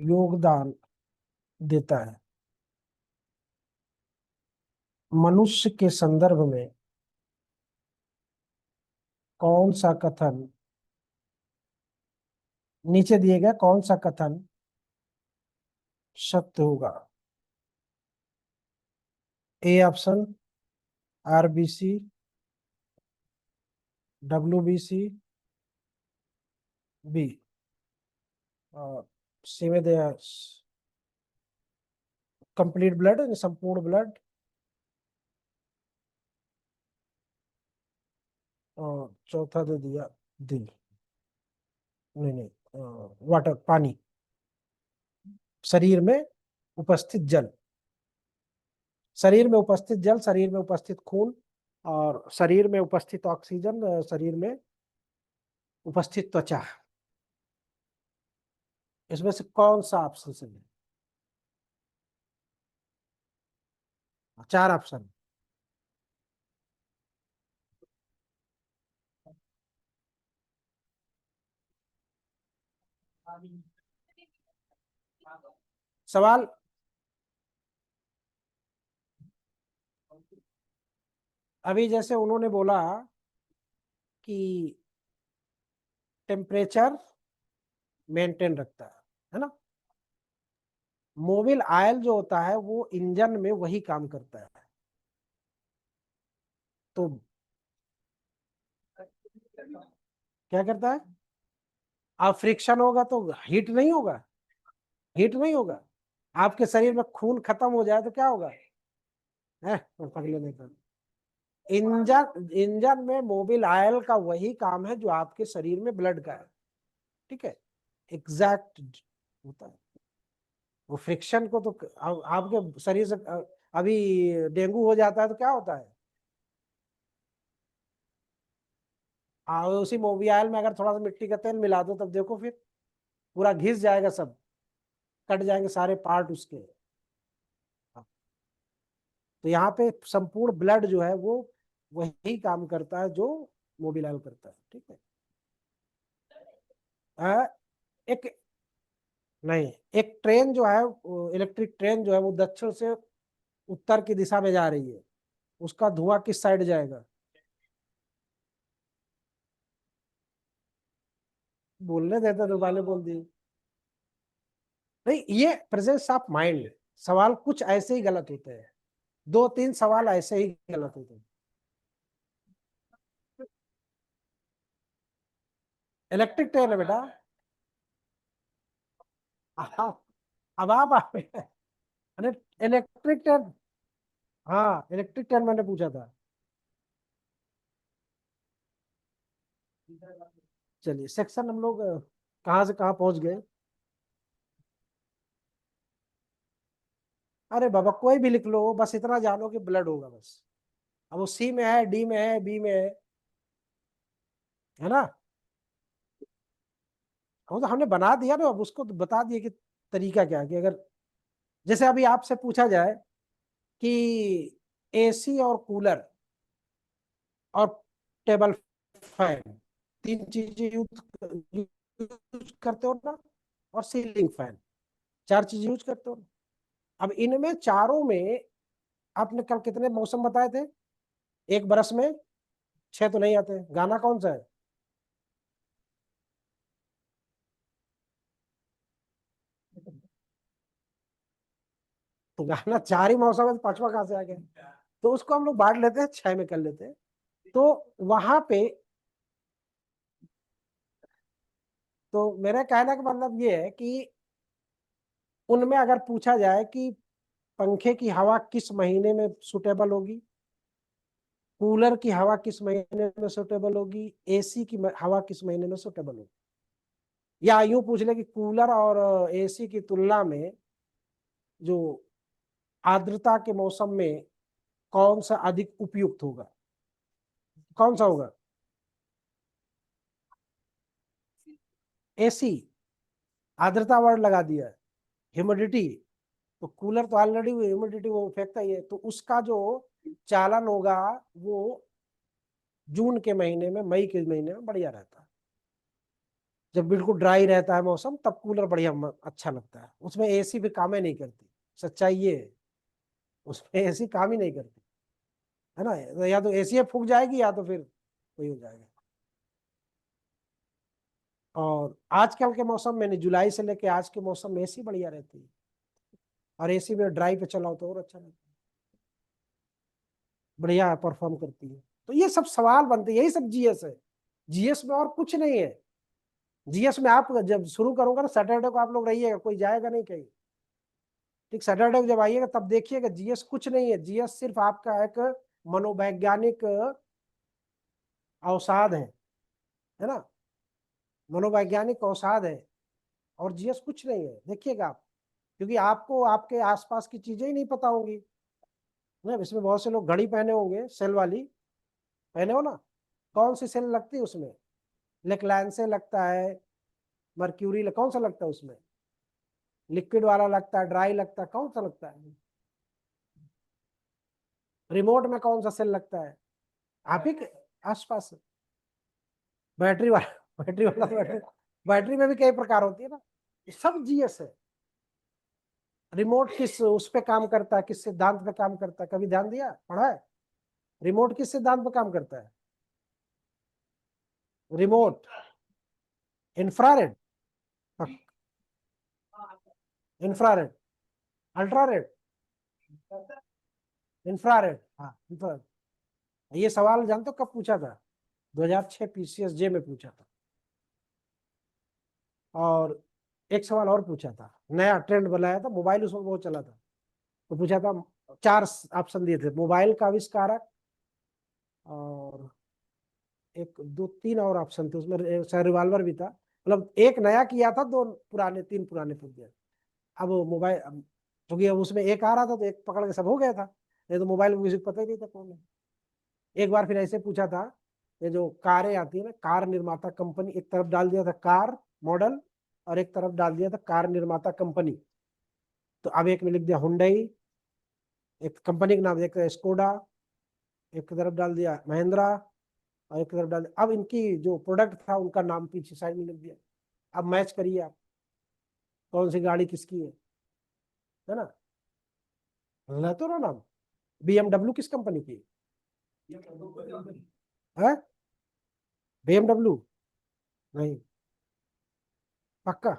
योगदान देता है। मनुष्य के संदर्भ में कौन सा कथन, नीचे दिए गए कौन सा कथन सत्य होगा? A option RBC, WBC, B C में दिया कंप्लीट ब्लड, संपूर्ण ब्लड, और चौथा दे दिया दिल, नहीं वाटर, पानी, शरीर में उपस्थित जल, शरीर में उपस्थित जल, शरीर में उपस्थित खून, और शरीर में उपस्थित ऑक्सीजन, शरीर में उपस्थित त्वचा। इसमें से कौन सा ऑप्शन सही है? 4 ऑप्शन। सवाल, अभी जैसे उन्होंने बोला कि टेम्परेचर मेंटेन रखता है ना। मोबिल ऑयल जो होता है वो इंजन में वही काम करता है। तो क्या करता है? अब फ्रिक्शन होगा तो हीट नहीं होगा, हीट नहीं होगा। आपके शरीर में खून खत्म हो जाए तो क्या होगा? है पगले नहीं कर, इंजन, इंजन में मोबिल ऑयल का वही काम है जो आपके शरीर में ब्लड का है। ठीक है, एग्जैक्ट होता है वो। फ्रिक्शन को तो आपके शरीर से अभी डेंगू हो जाता है तो क्या होता है? उसी मोबिल ऑयल में अगर थोड़ा सा मिट्टी का तेल मिला दो तब देखो फिर पूरा घिस जाएगा, सब कट जाएंगे सारे पार्ट उसके। तो यहाँ पे संपूर्ण ब्लड जो है वो वही काम करता है जो मोबिल ऑयल करता है। ठीक है। एक, नहीं, एक ट्रेन जो है, इलेक्ट्रिक ट्रेन जो है वो दक्षिण से उत्तर की दिशा में जा रही है, उसका धुआं किस साइड जाएगा? बोलने देते तो पहले बोल दिए। नहीं, ये प्रेजेंस ऑफ माइंड, सवाल कुछ ऐसे ही गलत होते हैं, 2-3 सवाल ऐसे ही गलत होते हैं। इलेक्ट्रिक ट्रेन है बेटा। हाँ, अब आप अरे इलेक्ट्रिक ट्रेन, हाँ इलेक्ट्रिक ट्रेन मैंने पूछा था। चलिए, सेक्शन हम लोग कहाँ से कहाँ पहुंच गए? अरे बाबा कोई भी लिख लो, बस इतना जानो कि ब्लड होगा बस। अब वो सी में है, डी में है, बी में है ना। वो तो हमने बना दिया ना, अब उसको तो बता दिए कि तरीका क्या है। कि अगर जैसे अभी आपसे पूछा जाए कि एसी और कूलर और टेबल फैन, 3 चीजें यूज करते हो ना, और सीलिंग फैन, 4 चीज यूज करते हो ना। अब इनमें चारों में आपने कल कितने मौसम बताए थे? एक बरस में 6 तो नहीं आते। गाना कौन सा है? तो गाना 4 ही मौसम है तो 5वां कहाँ से आ गया? तो उसको हम लोग बांट लेते हैं, 6 में कर लेते हैं। तो वहां पे तो मेरा कहने का मतलब ये है कि उनमें अगर पूछा जाए कि पंखे की हवा किस महीने में सुटेबल होगी, कूलर की हवा किस महीने में सुटेबल होगी, एसी की हवा किस महीने में सुटेबल होगी, या यूं पूछ ले कि कूलर और एसी की तुलना में जो आर्द्रता के मौसम में कौन सा अधिक उपयुक्त होगा, कौन सा होगा? एसी। आर्द्रता वर्ड लगा दिया है। ह्यूमिडिटी, तो कूलर तो ऑलरेडी ह्यूमिडिटी वो फेंकता ही है, तो उसका जो चालन होगा वो जून के महीने में, मई के महीने में बढ़िया रहता है। जब बिल्कुल ड्राई रहता है मौसम तब कूलर बढ़िया अच्छा लगता है, उसमें एसी भी काम ही नहीं करती। सच्चाई ये है, उसमें एसी काम ही नहीं करती है ना, तो या तो एसी फूक जाएगी या तो फिर वही हो जाएगा। और आजकल के मौसम में नहीं, जुलाई से लेके आज के मौसम में एसी बढ़िया रहती है, और एसी में ड्राई पे चलाओ तो और अच्छा रहता है, बढ़िया परफॉर्म करती है। तो ये सब सवाल बनते हैं, यही सब जीएस है। जीएस में और कुछ नहीं है। जीएस में आप जब शुरू करोगे ना, सैटरडे को आप लोग रहिएगा, कोई जाएगा नहीं कहीं, ठीक। सैटरडे को जब आइएगा तब देखिएगा, जीएस कुछ नहीं है। जीएस सिर्फ आपका एक मनोवैज्ञानिक अवसाद है ना, मनोवैज्ञानिक अवसाद है, और जीएस कुछ नहीं है, देखिएगा आप। क्योंकि आपको आपके आसपास की चीजें ही नहीं पता होंगी ना। इसमें बहुत से लोग घड़ी पहने होंगे, सेल वाली पहने हो ना, कौन सी सेल लगती है उसमें? लेक्लैंड से लगता है, मर्क्यूरी, कौन सा लगता है उसमें? लिक्विड वाला लगता है, ड्राई लगता है, कौन सा लगता है? रिमोट में कौन सा सेल लगता है? आप ही के आसपास। बैटरी वाला बैटरी वाला तो बैटरी में भी कई प्रकार होती है ना, ये सब जीएस है। रिमोट किस उस पे काम करता है, किस सिद्धांत पे काम करता है, कभी ध्यान दिया, पढ़ा है? रिमोट किस सिद्धांत पे काम करता है? रिमोट इंफ्रारेड, इंफ्रारेड, अल्ट्रारेड, इंफ्रारेड, हाँ इंफ्रारेड। ये सवाल जानते हो कब पूछा था? 2006 पीसीएस जे में पूछा था। और एक सवाल और पूछा था, नया ट्रेंड बनाया था, मोबाइल उस वक्त बहुत चला था, तो पूछा था, 4 ऑप्शन दिए थे, मोबाइल का आविष्कारक, और एक दो 3 और ऑप्शन थे उसमें, शायद रिवॉल्वर भी था। मतलब एक नया किया था, 2 पुराने, 3 पुराने पूछ दिया। अब मोबाइल, क्योंकि उसमें एक आ रहा था तो एक पकड़ के सब हो गया था, नहीं तो मोबाइल म्यूजिक पता ही नहीं था कौन है। एक बार फिर ऐसे पूछा था, ये जो कारें आती है ना, कार निर्माता कंपनी, एक तरफ डाल दिया था कार मॉडल, और एक तरफ डाल दिया था कार निर्माता कंपनी। तो अब एक में लिख दिया हुंडई, एक कंपनी का नाम, एक स्कोडा, एक तरफ डाल दिया महिंद्रा, और एक तरफ डाल दिया, अब इनकी जो प्रोडक्ट था उनका नाम पीछे साइड में लिख दिया। अब मैच करिए आप, कौन सी गाड़ी किसकी है ना? ना तो ना नाम, बीएमडब्ल्यू किस कंपनी की है? बीएमडब्ल्यू नहीं, पक्का?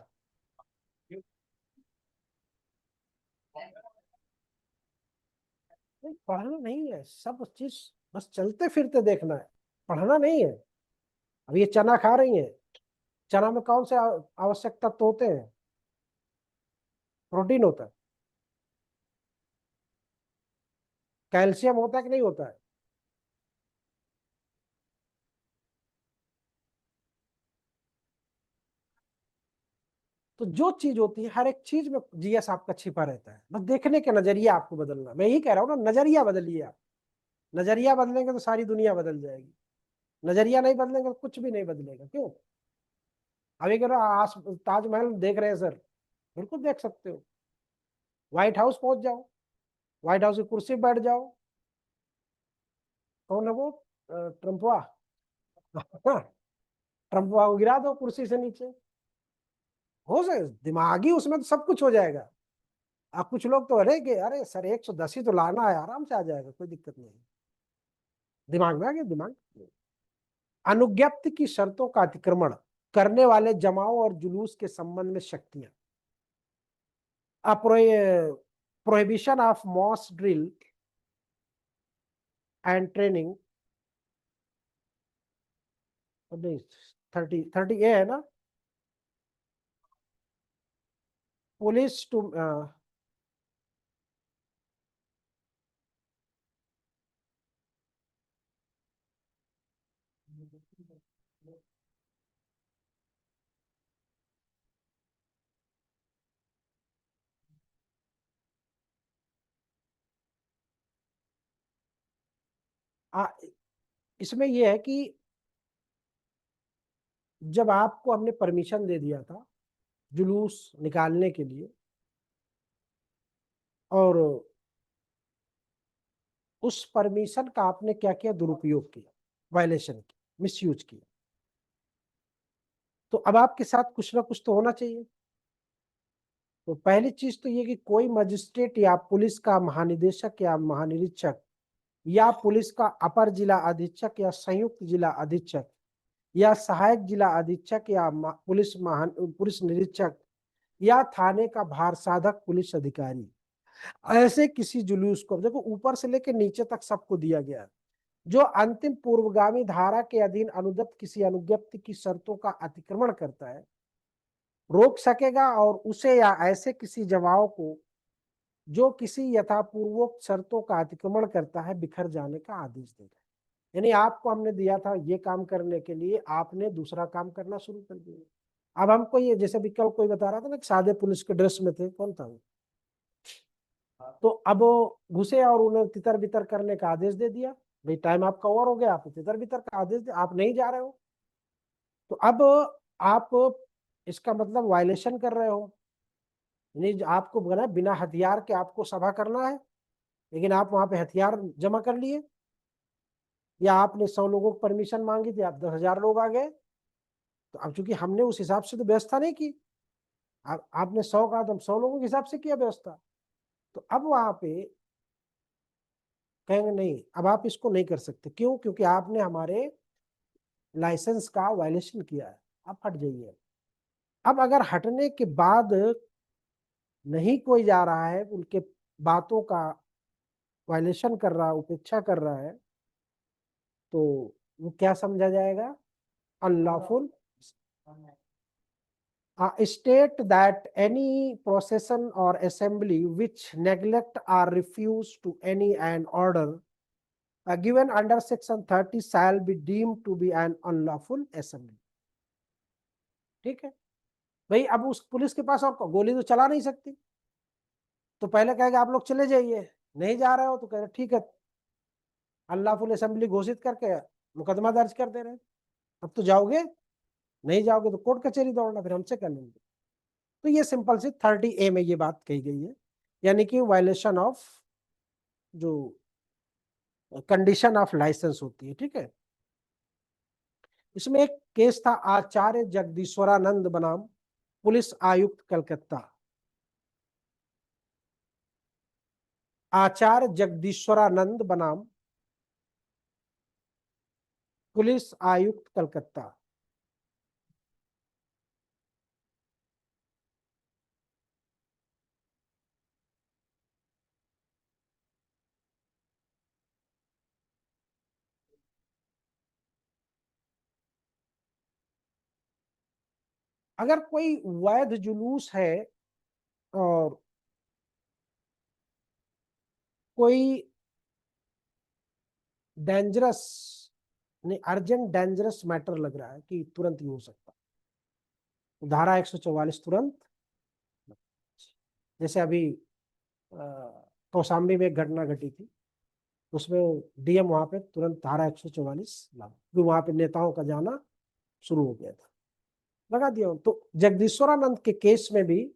नहीं, पढ़ना नहीं है, सब चीज बस चलते फिरते देखना है, पढ़ना नहीं है। अब ये चना खा रही है, चना में कौन से आवश्यक तत्व होते हैं? प्रोटीन होता है, कैल्शियम होता है कि नहीं होता है? तो जो चीज होती है, हर एक चीज में जीएस आपका छिपा रहता है, बस देखने का नजरिया आपको बदलना। मैं यही कह रहा हूँ ना, नजरिया बदलिए आप। नजरिया बदलेंगे तो सारी दुनिया बदल जाएगी, नजरिया नहीं बदलेंगे तो कुछ भी नहीं बदलेगा। क्यों? अभी कह रहा आस ताजमहल देख रहे हैं सर, बिल्कुल देख सकते हो। व्हाइट हाउस पहुंच जाओ, व्हाइट हाउस की कुर्सी पे बैठ जाओ, कौन है वो? ट्रम्पवा ट्रम्पवा को गिरा दो कुर्सी से नीचे, हो सके दिमागी उसमें तो सब कुछ हो जाएगा। अब कुछ लोग तो अरे कि अरे सर 110 ही तो लाना है, आराम से आ जाएगा, कोई दिक्कत नहीं। दिमाग में आ गया, दिमाग। अनुज्ञप्ति की शर्तों का अतिक्रमण करने वाले जमाओ और जुलूस के संबंध में शक्तियां। अप्रोय prohibition of mass drill and training, नहीं 30 ए है ना, पुलिस टू इसमें यह है कि जब आपको हमने परमिशन दे दिया था जुलूस निकालने के लिए, और उस परमिशन का आपने क्या किया, दुरुपयोग किया, वायलेशन किया, मिसयूज किया, तो अब आपके साथ कुछ ना कुछ तो होना चाहिए। तो पहली चीज तो ये कि कोई मजिस्ट्रेट या पुलिस का महानिदेशक या महानिरीक्षक या पुलिस का अपर जिला अधीक्षक या संयुक्त जिला अधीक्षक या सहायक जिला अधीक्षक या पुलिस निरीक्षक या थाने का भार साधक पुलिस अधिकारी ऐसे किसी जुलूस को, देखो ऊपर से लेकर नीचे तक सबको दिया गया है, जो अंतिम पूर्वगामी धारा के अधीन अनुदत्त किसी अनुज्ञप्ति की शर्तों का अतिक्रमण करता है, रोक सकेगा और उसे या ऐसे किसी जवाब को जो किसी यथापूर्वोक्त शर्तों का अतिक्रमण करता है बिखर जाने का आदेश देगा। यानी आपको हमने दिया था ये काम करने के लिए, आपने दूसरा काम करना शुरू कर दिया। अब हमको ये, जैसे भी कल कोई बता रहा था ना कि सादे पुलिस के ड्रेस में थे, कौन था वो, तो अब घुसे और उन्हें तितर बितर करने का आदेश दे दिया, भाई टाइम आपका ओवर हो गया, आप तितर बितर का आदेश दे, आप नहीं जा रहे हो, तो अब आप इसका मतलब वायलेशन कर रहे हो। यानी आपको बोला बिना हथियार के आपको सभा करना है, लेकिन आप वहां पे हथियार जमा कर लिए, या आपने 100 लोगों को परमिशन मांगी थी, आप 10,000 लोग आ गए, तो अब चूंकि हमने उस हिसाब से तो व्यवस्था नहीं की, आपने 100 कहा तो हम 100 लोगों के हिसाब से किया व्यवस्था, तो अब वहां पे कहेंगे नहीं, अब आप इसको नहीं कर सकते, क्यों, क्योंकि आपने हमारे लाइसेंस का वायलेशन किया है, आप हट जाइए। अब अगर हटने के बाद नहीं कोई जा रहा है, उनके बातों का वायलेशन कर रहा है, उपेक्षा कर रहा है, तो वो क्या समझा जाएगा, unlawful. State that any procession or assembly which neglect or refuse to any an order given under section 30 shall be deemed to be an unlawful assembly। ठीक है भाई, अब उस पुलिस के पास और गोली तो चला नहीं सकती, तो पहले कहेगा आप लोग चले जाइए, नहीं जा रहे हो तो कह रहे ठीक है, अनलॉफुल असेंबली घोषित करके मुकदमा दर्ज कर दे रहे, अब तो जाओगे, नहीं जाओगे तो कोर्ट कचहरी दौड़ना, फिर हमसे कर लेंगे। तो ये सिंपल सी 30A में ये बात कही गई है, यानी कि वायलेशन ऑफ जो कंडीशन ऑफ लाइसेंस होती है। ठीक है, इसमें एक केस था आचार्य जगदीश्वरानंद बनाम पुलिस आयुक्त कलकत्ता। आचार्य जगदीश्वरानंद बनाम पुलिस आयुक्त कलकत्ता। अगर कोई वैध जुलूस है और कोई डेंजरस, नहीं अर्जेंट डेंजरस मैटर लग रहा है कि तुरंत ही हो सकता, धारा 144 तुरंत, जैसे अभी कौशाम्बी में एक घटना घटी थी, उसमें डीएम वहां पे तुरंत धारा 144 लागू, क्योंकि वहां पे नेताओं का जाना शुरू हो गया था, लगा दिया। तो जगदीश्वरानंद के केस में भी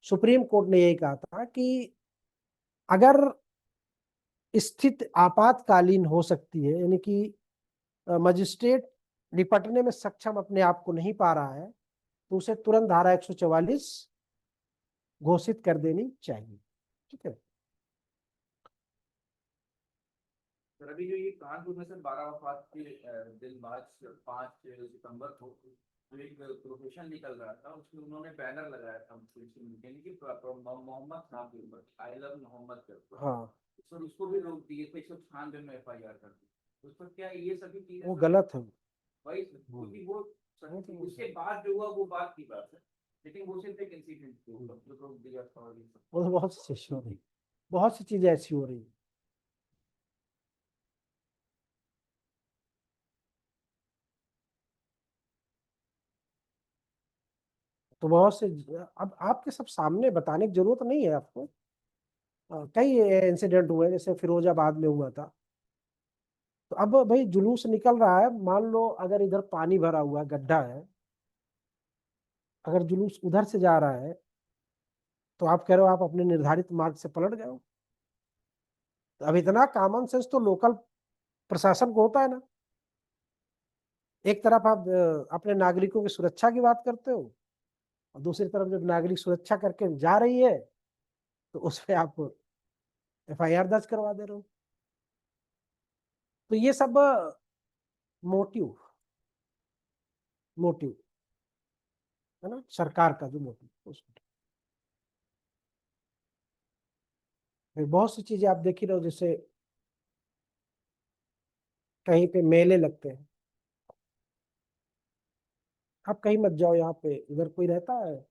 सुप्रीम कोर्ट ने यही कहा था कि अगर स्थिति आपातकालीन हो सकती है, यानी कि मजिस्ट्रेट निपटने में सक्षम अपने आप को नहीं पा रहा है, तो उसे तुरंत धारा 144 घोषित कर देनी चाहिए। ठीक है, सर अभी जो ये कानपुर में सर 12 वफात के दिन मार्च 5 सितंबर को जो एक प्रोफेशन निकल रहा था उसमें उन्होंने बैनर लगाया था मोहम्मद खान के ऊपर, आई लव मोहम्मद के ऊपर। हाँ सर उसको भी रोक दिए थे, 196 में FIR कर दी। उस पर क्या ये सभी चीजें वो गलत है। वही क्योंकि वो उसके बाद जो हुआ वो बात की बात है, लेकिन वो सिर्फ एक इंसिडेंट के ऊपर जो रोक दिया था और ये सब। वो तो बहुत सी चीजें हो रही, बहुत सी चीजें ऐसी हो रही। तो बहुत से, अब आपके सब सामने बताने की जरूरत नहीं है आपको। कई इंसिडेंट हुए, जैसे फिरोजाबाद में हुआ था। तो अब भाई जुलूस निकल रहा है, मान लो अगर इधर पानी भरा हुआ है, गड्ढा है, अगर जुलूस उधर से जा रहा है तो आप कह रहे हो आप अपने निर्धारित मार्ग से पलट गए हो। तो अब इतना कॉमन सेंस तो लोकल प्रशासन को होता है ना। एक तरफ आप अपने नागरिकों की सुरक्षा की बात करते हो, और दूसरी तरफ जब नागरिक सुरक्षा करके जा रही है तो उस पर आप FIR दर्ज करवा दे रहे हो। तो ये सब मोटिव मोटिव है ना, सरकार का जो मोटिव उसको। फिर बहुत सी चीजें आप देख ही रहे हो, जैसे कहीं पे मेले लगते हैं, आप कहीं मत जाओ, यहाँ पे इधर कोई रहता है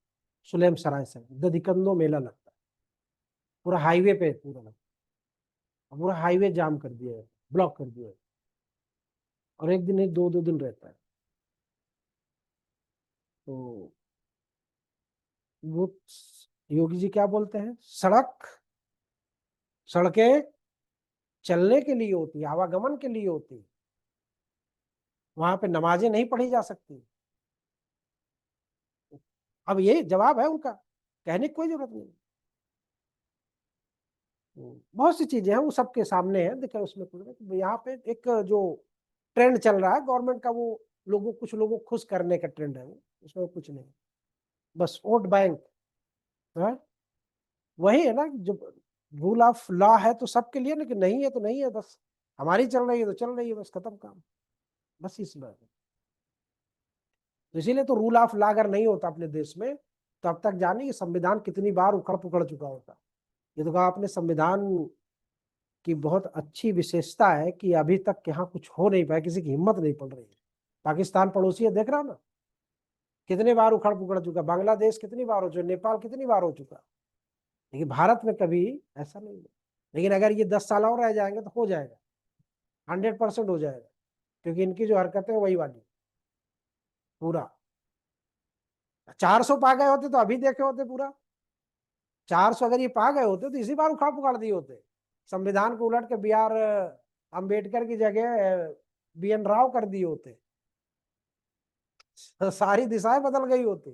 सुलेम सराय से दधिकंदो मेला लगता है, पूरा हाईवे पे पूरा लगता है, पूरा हाईवे जाम कर दिया है, ब्लॉक कर दिया है, और एक दिन नहीं, दो दो दिन रहता है। तो वो योगी जी क्या बोलते हैं, सड़कें चलने के लिए होती है, आवागमन के लिए होती है, वहां पे नमाजें नहीं पढ़ी जा सकती। अब ये जवाब है उनका, कहने की कोई जरूरत नहीं। बहुत सी चीजें हैं, वो सबके सामने है, देखो उसमें कुछ नहीं। यहाँ पे एक जो ट्रेंड चल रहा है गवर्नमेंट का, वो कुछ लोगों को खुश करने का ट्रेंड है, वो उसमें कुछ नहीं, बस वोट बैंक है। वही है ना, जो रूल ऑफ लॉ है तो सबके लिए, लेकिन नहीं है तो नहीं है, बस हमारी चल रही है तो चल रही है, बस खत्म काम, बस इसमें। तो इसीलिए तो रूल ऑफ लॉ अगर नहीं होता अपने देश में तो अब तक जाने ये संविधान कितनी बार उखड़ पुखड़ चुका होता। ये तो कहा आपने, संविधान की बहुत अच्छी विशेषता है कि अभी तक यहाँ कुछ हो नहीं पाया, किसी की हिम्मत नहीं पड़ रही है। पाकिस्तान पड़ोसी है, देख रहा हो ना, कितने बार उखड़ पुखड़ चुका, बांग्लादेश कितनी बार हो चुका, नेपाल कितनी बार हो चुका, लेकिन भारत में कभी ऐसा नहीं है। लेकिन अगर ये 10 साल और रह जाएंगे तो हो जाएगा, 100% हो जाएगा, क्योंकि इनकी जो हरकतें वही वाली पूरा। 400 पा गए होते तो अभी देखे होते पूरा, 400 अगर ये पा गए होते तो इसी बार उखाड़ पुखाड़ दिए होते, संविधान को उलट के BR अम्बेडकर की जगह BN राव कर दिए होते, सारी दिशाएं बदल गई होती,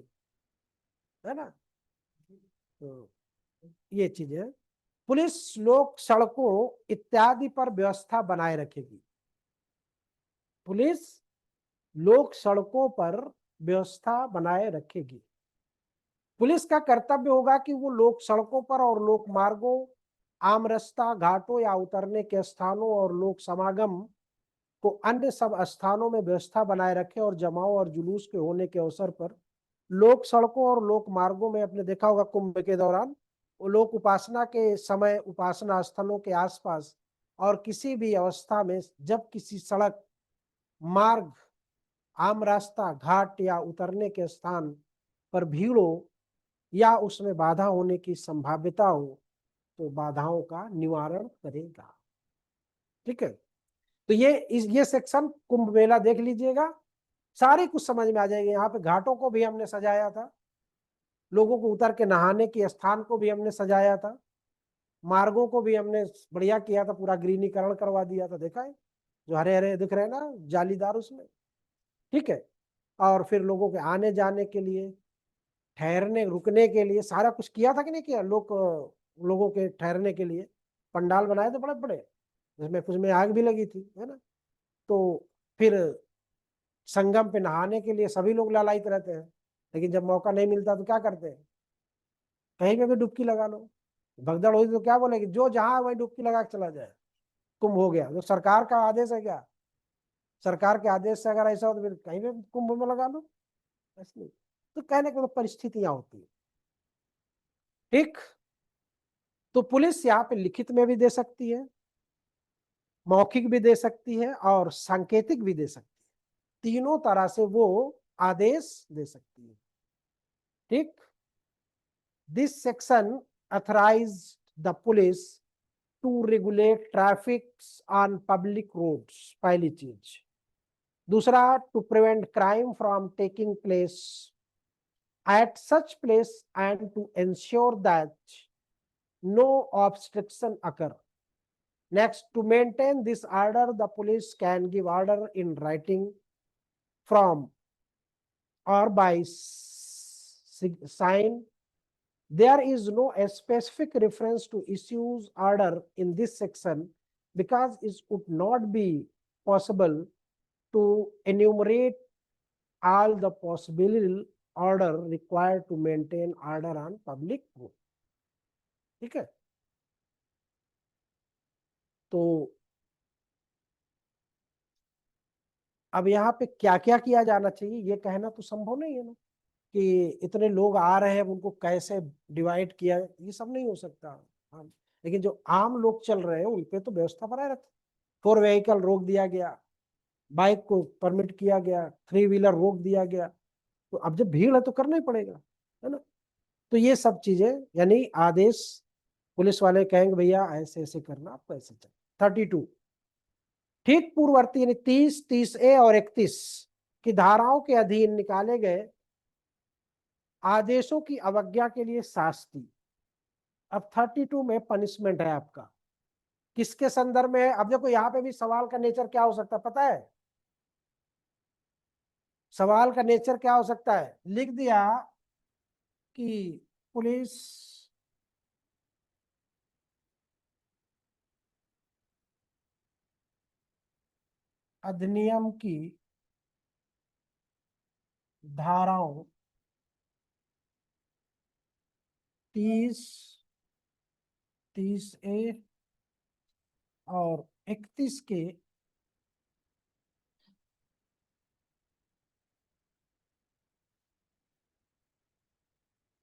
है ना। तो ये चीजें, पुलिस लोक सड़कों इत्यादि पर व्यवस्था बनाए रखेगी। पुलिस लोक सड़कों पर व्यवस्था बनाए रखेगी। पुलिस का कर्तव्य होगा कि वो लोक सड़कों पर और लोक मार्गों, आम रास्ता, घाटों या उतरने के स्थानों और लोक समागम को अन्य सब स्थानों में व्यवस्था बनाए रखे, और जमाव और जुलूस के होने के अवसर पर लोक सड़कों और लोक मार्गों में, आपने देखा होगा कुंभ के दौरान, वो लोक उपासना के समय उपासना स्थलों के आसपास और किसी भी अवस्था में जब किसी सड़क, मार्ग, आम रास्ता, घाट या उतरने के स्थान पर भीड़ हो या उसमें बाधा होने की संभाव्यता हो तो बाधाओं का निवारण करेगा। ठीक है, तो ये सेक्शन कुंभ मेला देख लीजिएगा, सारे कुछ समझ में आ जाएंगे। यहाँ पे घाटों को भी हमने सजाया था, लोगों को उतर के नहाने के स्थान को भी हमने सजाया था, मार्गों को भी हमने बढ़िया किया था, पूरा ग्रीनीकरण करवा दिया था, देखा है जो हरे हरे दिख रहे हैं ना जालीदार उसमें। ठीक है, और फिर लोगों के आने जाने के लिए, ठहरने रुकने के लिए सारा कुछ किया था कि नहीं किया, लोगों के ठहरने के लिए पंडाल बनाए थे बड़े बड़े, जिसमें कुछ में आग भी लगी थी, है ना। तो फिर संगम पे नहाने के लिए सभी लोग लालायित रहते हैं, लेकिन जब मौका नहीं मिलता तो क्या करते हैं, कहीं पे भी डुबकी लगा लो, भगदड़ हुई तो क्या बोलेगी, जो जहां वही डुबकी लगा के चला जाए, कुंभ हो गया। जो सरकार का आदेश है, क्या सरकार के आदेश से अगर ऐसा हो तो फिर कहीं भी कुंभ में लगा लो, ऐसे नहीं। तो कहने का मतलब परिस्थितियां होती है। ठीक, तो पुलिस यहाँ पे लिखित में भी दे सकती है, मौखिक भी दे सकती है और सांकेतिक भी दे सकती है। तीनों तरह से वो आदेश दे सकती है। ठीक, this section authorise the police to regulate traffic on public roads, पहली चीज। दूसरा, to prevent crime from taking place at such place and to ensure that no obstruction occur. Next, to maintain this order, the police can give order in writing from or by sign. There is no specific reference to issues order in this section because it would not be possible to enumerate all the possible order required to maintain order on public road. ठीक है, तो अब यहाँ पे क्या क्या किया जाना चाहिए ये कहना तो संभव नहीं है ना, कि इतने लोग आ रहे हैं उनको कैसे डिवाइड किया, ये सब नहीं हो सकता। हाँ, लेकिन जो आम लोग चल रहे हैं उन पे तो व्यवस्था बनाए रखे। 4 व्हीकल रोक दिया गया, बाइक को परमिट किया गया, 3 व्हीलर रोक दिया गया। तो अब जब भीड़ है तो करना ही पड़ेगा, है ना। तो ये सब चीजें यानी आदेश पुलिस वाले कहेंगे भैया ऐसे ऐसे करना, आपको ऐसे चल। 32 ठीक पूर्ववर्ती यानी 30, 30A और 31 की धाराओं के अधीन निकाले गए आदेशों की अवज्ञा के लिए शास्ति। अब 32 में पनिशमेंट है आपका, किसके संदर्भ में है। अब देखो यहाँ पे भी सवाल का नेचर क्या हो सकता है पता है, सवाल का नेचर क्या हो सकता है, लिख दिया कि पुलिस अधिनियम की धाराओं 30, 30A और 31 के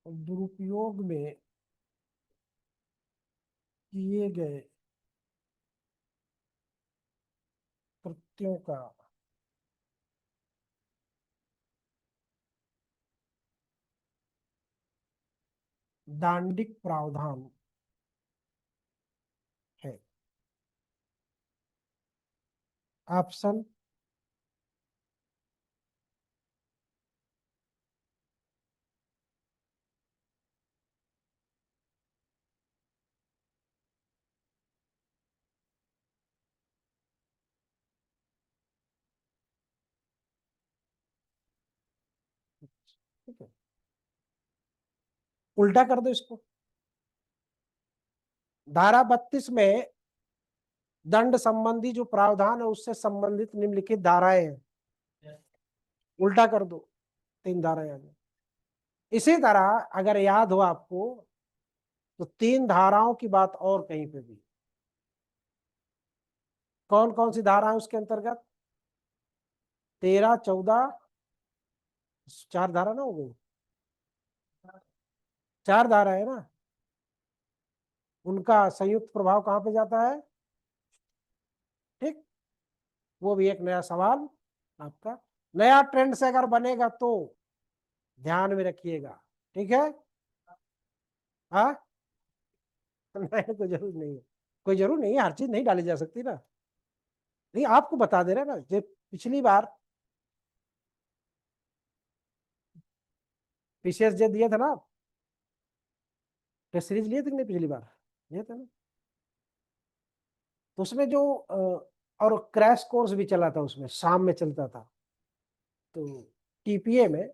दुरुपयोग में किए गए कृत्यों का दांडिक प्रावधान है। ऑप्शन ठीक है, उल्टा कर दो इसको। धारा 32 में दंड संबंधी जो प्रावधान है उससे संबंधित निम्नलिखित धाराएं हैं, उल्टा कर दो, 3 धाराएं आ गई। इसी तरह अगर याद हो आपको तो 3 धाराओं की बात और कहीं पे भी, कौन कौन सी धारा है उसके अंतर्गत, 13, 14, 4 धारा ना हो गई, 4 धारा है ना, उनका संयुक्त प्रभाव कहां पे जाता है। ठीक, वो भी एक नया सवाल आपका, नया ट्रेंड से अगर बनेगा तो ध्यान में रखिएगा। ठीक है, हाँ नहीं कोई जरूर नहीं है, कोई जरूर नहीं है, हर चीज नहीं डाली जा सकती ना। नहीं आपको बता दे रहे ना, जो पिछली बार पीसीएस जे दिए थे ना, टेस्ट सीरीज लिए थे कि नहीं पिछली बार, लिए थे ना। तो उसमें जो और क्रैश कोर्स भी चला था, उसमें शाम में चलता था। तो टीपीए में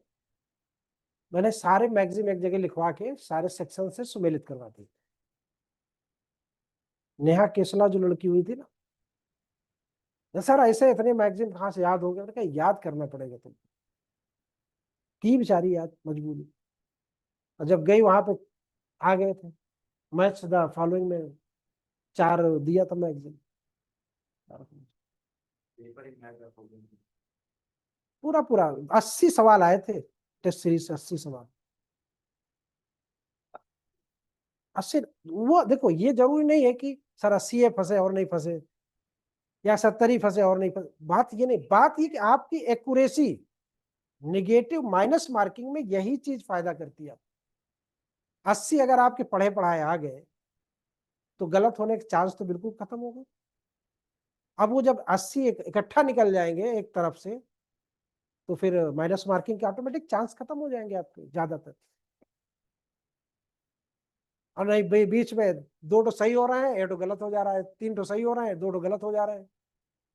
मैंने सारे मैगजीन एक जगह लिखवा के सारे सेक्शन से सुमेलित करवा दी। नेहा केसला जो लड़की हुई थी ना, सर ऐसे इतने मैगजीन कहाँ से याद हो गए, मैंने कहा याद करना पड़ेगा तुम, की बेचारी याद मजबूरी। और जब गई वहां पे आ गए थे, मैच द फॉलोइंग में 4 दिया था मैगजीन, पेपर एक मैच आप हो गए। पूरा पूरा 80 सवाल आए थे। टेस्ट सीरीज से 80 सवाल। 80, वो देखो ये जरूरी नहीं है कि सर 80 फंसे और नहीं फंसे, या 70 ही फंसे और नहीं फंसे। बात ये नहीं, बात ये कि आपकी एक्यूरेसी, निगेटिव माइनस मार्किंग में यही चीज फायदा करती है। 80 अगर आपके पढ़े पढ़ाए आ गए तो गलत होने के चांस तो बिल्कुल खत्म हो गए। अब वो जब 80 इकट्ठा निकल जाएंगे एक तरफ से, तो फिर माइनस मार्किंग के ऑटोमेटिक चांस खत्म हो जाएंगे आपके ज्यादातर। और नहीं बीच में 2 तो सही हो रहे हैं, 1 तो गलत हो जा रहा है, 3 तो सही हो रहे हैं, 2 तो गलत हो जा रहे हैं,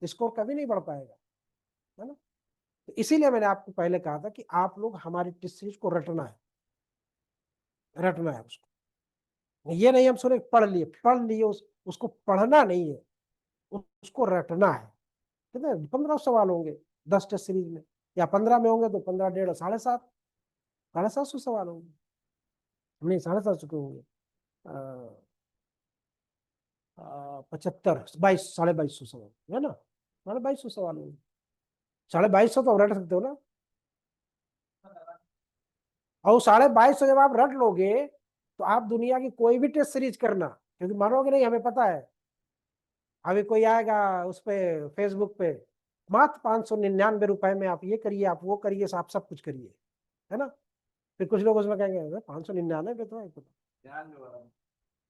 स्कोर कभी नहीं बढ़ पाएगा, है ना। तो इसीलिए मैंने आपको पहले कहा था कि आप लोग हमारी टेस्ट सीरीज को रटना है, रटना है उसको। ये नहीं हम सुने पढ़ लिए उसको पढ़ना नहीं है, उसको रटना है। कितने 15 सवाल होंगे 10 टेस्ट सीरीज में, या 15 में होंगे तो 15 डेढ़ 750 सवाल होंगे, नहीं 750 के होंगे, 75 2250 सवाल है ना, 2250 सवाल होंगे। 2250 तो रट सकते हो ना। और 2250 जब आप रट लोगे तो आप दुनिया की कोई भी टेस्ट सीरीज करना, क्योंकि मानोगे नहीं, हमें पता है। अभी कोई आएगा उस पे फेसबुक पे, मात्र 599 रुपए में आप ये करिए, आप वो करिए, आप सब कुछ करिए, है ना। फिर कुछ लोग उसमें कहेंगे 599 पे तो है कुछ। ध्यान में वाला।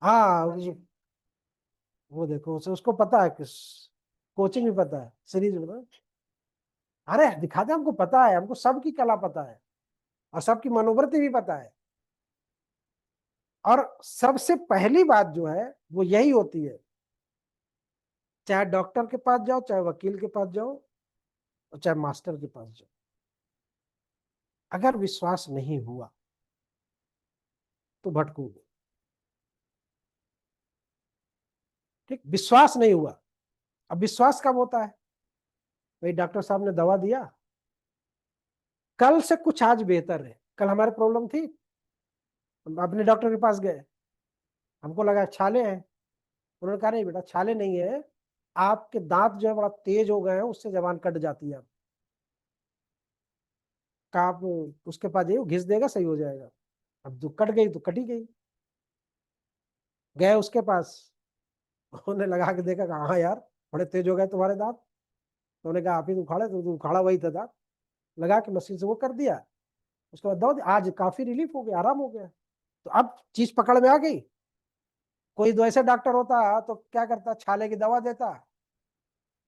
हाँ वो देखो उसको पता है, किस कोचिंग भी पता है, सीरीज में पता है। अरे दिखाते हमको पता है, हमको सबकी कला पता है और सबकी मनोवृत्ति भी पता है। और सबसे पहली बात जो है वो यही होती है, चाहे डॉक्टर के पास जाओ, चाहे वकील के पास जाओ, और चाहे मास्टर के पास जाओ, अगर विश्वास नहीं हुआ तो भटकोगे। ठीक, विश्वास नहीं हुआ। अब विश्वास कब होता है, भाई डॉक्टर साहब ने दवा दिया, कल से कुछ आज बेहतर है। कल हमारे प्रॉब्लम थी, हम अपने डॉक्टर के पास गए, हमको लगा छाले हैं, उन्होंने कहा नहीं बेटा छाले नहीं है, आपके दांत जो है बड़ा तेज हो गए हैं, उससे जबान कट जाती है। का आप उसके पास जाइए, घिस देगा सही हो जाएगा। अब जो कट गई तो कट ही गई। गए उसके पास, उन्होंने लगा के देखा, कहा हाँ यार बड़े तेज हो गए तुम्हारे दांत। तो उन्होंने कहा आप ही तो उखाड़े, तो उखाड़ा वही था दांत, लगा के मशीन से वो कर दिया। उसके बाद दवा दी, आज काफी रिलीफ हो गया, आराम हो गया। तो अब चीज पकड़ में आ गई। कोई तो ऐसे डॉक्टर होता तो क्या करता, छाले की दवा देता,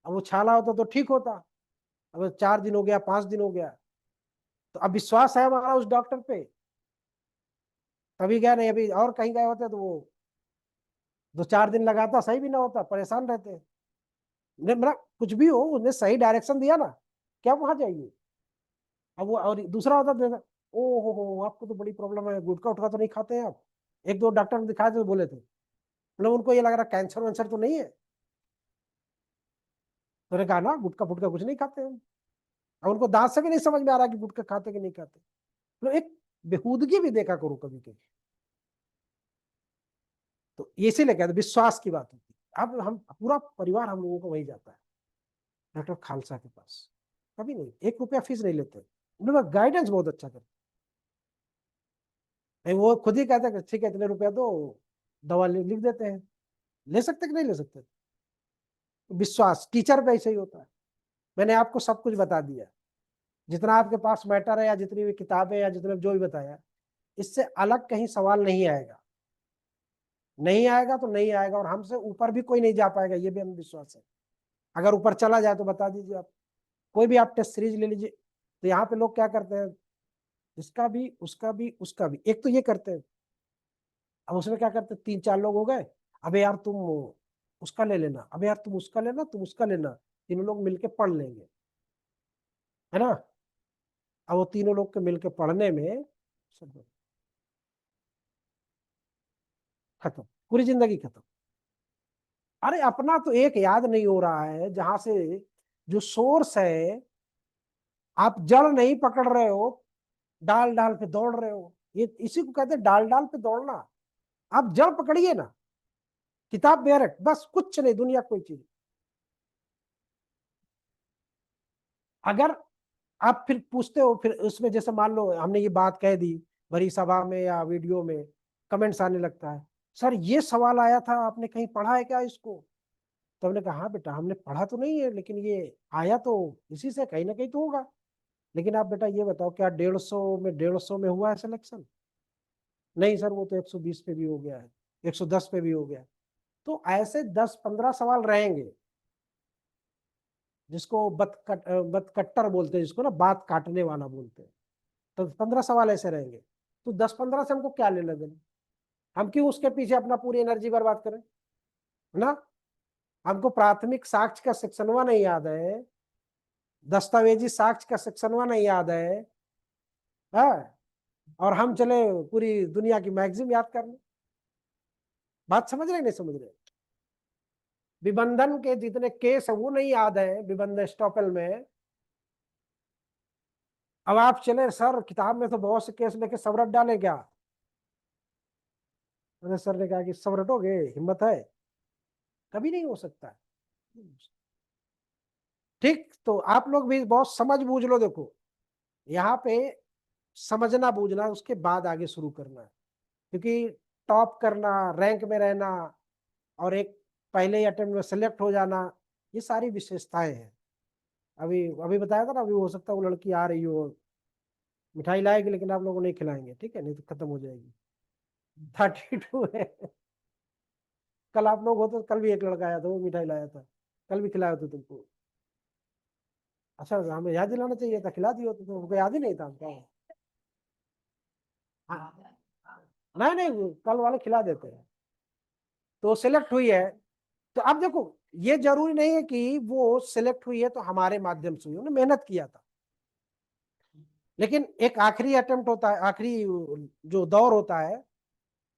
अब वो छाला होता तो ठीक होता। अब 4 दिन हो गया, 5 दिन हो गया, तो अब विश्वास है हमारा उस डॉक्टर पे, तभी गया। नहीं अभी और कहीं गए होते तो वो 2-4 दिन लगाता, सही भी ना होता, परेशान रहते। मेरा कुछ भी हो, उसने सही डायरेक्शन दिया ना, क्या वहां जाइए। अब वो और दूसरा होता तो, ओ हो आपको तो बड़ी प्रॉब्लम है, गुटखा उठका तो नहीं खाते हैं आप। 1-2 डॉक्टर दिखाए थे, बोले थे, मतलब उनको ये लग रहा कैंसर वैंसर तो नहीं है। तो उन्होंने कहा ना गुटखा फुटका कुछ नहीं खाते हम। अब उनको दांत से भी नहीं समझ में आ रहा कि गुटखा खाते कि नहीं खाते। तो एक बेहूदगी भी देखा करो कभी कभी। तो इसीलिए कहते विश्वास की बात होती है। अब हम पूरा परिवार हम लोगों को वही जाता है डॉक्टर खालसा के पास, कभी नहीं 1 रुपया फीस नहीं लेते, उनका गाइडेंस बहुत अच्छा करते हैं। वो खुद ही कहते हैं ठीक है इतने रुपया दो, दवा लिख देते हैं। ले सकते कि नहीं ले सकते। विश्वास टीचर पे ऐसे ही होता है। मैंने आपको सब कुछ बता दिया, जितना आपके पास मैटर है, या जितनी भी किताबें, या जितने जो भी बताया, इससे अलग कहीं सवाल नहीं आएगा। नहीं आएगा तो नहीं आएगा, और हमसे ऊपर भी कोई नहीं जा पाएगा, ये भी हमें विश्वास है। अगर ऊपर चला जाए तो बता दीजिए आप। कोई भी आप टेस्ट सीरीज ले लीजिए, तो यहाँ पे लोग क्या करते हैं, इसका भी उसका भी उसका भी, एक तो ये करते हैं। अब उसमें क्या करते हैं, 3-4 लोग हो गए, अबे यार तुम उसका ले लेना, अबे यार तुम उसका लेना, तुम उसका लेना, तीनों लोग मिलके पढ़ लेंगे, है ना। अब वो तीनों लोग के मिलके पढ़ने में सब खत्म, पूरी जिंदगी खत्म। अरे अपना तो एक याद नहीं हो रहा है, जहां से जो सोर्स है, आप जड़ नहीं पकड़ रहे हो, डाल डाल पे दौड़ रहे हो। ये इसी को कहते हैं डाल डाल पे दौड़ना। आप जड़ पकड़िए ना, किताब बेरट, बस कुछ नहीं, दुनिया कोई चीज। अगर आप फिर पूछते हो, फिर उसमें जैसे मान लो हमने ये बात कह दी भरी सभा में या वीडियो में, कमेंट्स आने लगता है, सर ये सवाल आया था, आपने कहीं पढ़ा है क्या इसको? तो हमने कहा हाँ बेटा, हमने पढ़ा तो नहीं है, लेकिन ये आया तो इसी से, कहीं ना कहीं तो होगा। लेकिन आप बेटा ये बताओ, क्या 150 में हुआ है सिलेक्शन? नहीं सर, वो तो 120 पे भी हो गया है, 110 पे भी हो गया है। तो ऐसे 10-15 सवाल रहेंगे, जिसको बतकट्टर बोलते हैं, जिसको ना बात काटने वाला बोलते हैं। तो 15 सवाल ऐसे रहेंगे, तो 10-15 से हमको क्या लेना देना? हम क्यों उसके पीछे अपना पूरी एनर्जी बर्बाद करें, है ना? हमको प्राथमिक साक्ष्य का सेक्शनवा नहीं याद है, दस्तावेजी साक्ष्य का सेक्शनवा नहीं याद है, हाँ? और हम चले पूरी दुनिया की मैगजीन याद करने। बात समझ रहे नहीं समझ रहे? विबंधन के जितने केस है वो नहीं याद है विबंध स्टॉपेल में। अब आप चले सर किताब में तो बहुत से केस लेके सब रट डाले क्या? मैंने सर ने कहा कि सब रटोगे, हिम्मत है? कभी नहीं हो सकता। ठीक, तो आप लोग भी बहुत समझ बूझ लो। देखो यहाँ पे समझना बूझना, उसके बाद आगे शुरू करना है, क्योंकि टॉप करना, रैंक में रहना और एक पहले अटेम्प्ट में सेलेक्ट हो जाना, ये सारी विशेषताएं हैं। अभी अभी बताया था ना, अभी हो सकता है वो लड़की आ रही हो, मिठाई लाएगी, लेकिन आप लोगों को नहीं खिलाएंगे, ठीक है? नहीं तो खत्म हो जाएगी। 32 है। कल आप लोग हो तो कल भी एक लड़का आया था, वो मिठाई लाया था, कल भी खिलाया था तुमको। अच्छा, हमें याद दिलाना चाहिए था, खिला दियो तो तुमको याद ही नहीं था हमको। हाँ, नहीं नहीं, कल वाले खिला देते हैं। तो सिलेक्ट हुई है, तो अब देखो ये जरूरी नहीं है कि वो सिलेक्ट हुई है तो हमारे माध्यम से हुई, उन्होंने मेहनत किया था। लेकिन एक आखिरी अटेम्प्ट होता है, आखिरी जो दौर होता है